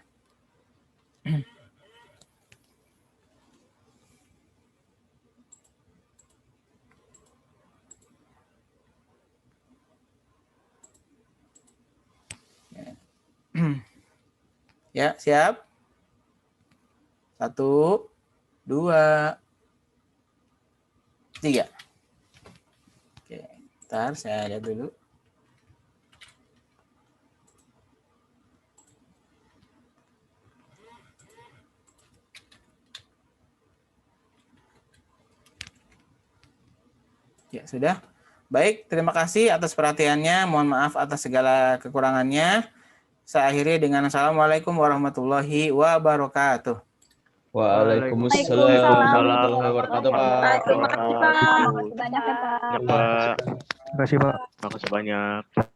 Ya, siap. 1, 2, 3. Oke, bentar saya lihat dulu. Ya, sudah. Baik, terima kasih atas perhatiannya. Mohon maaf atas segala kekurangannya. Saya akhiri dengan Assalamualaikum warahmatullahi wabarakatuh. Waalaikumsalam warahmatullahi wabarakatuh, Pak. Terima kasih, Pak. Terima kasih banyak ya, Pak. Terima kasih, Pak. Terima kasih banyak.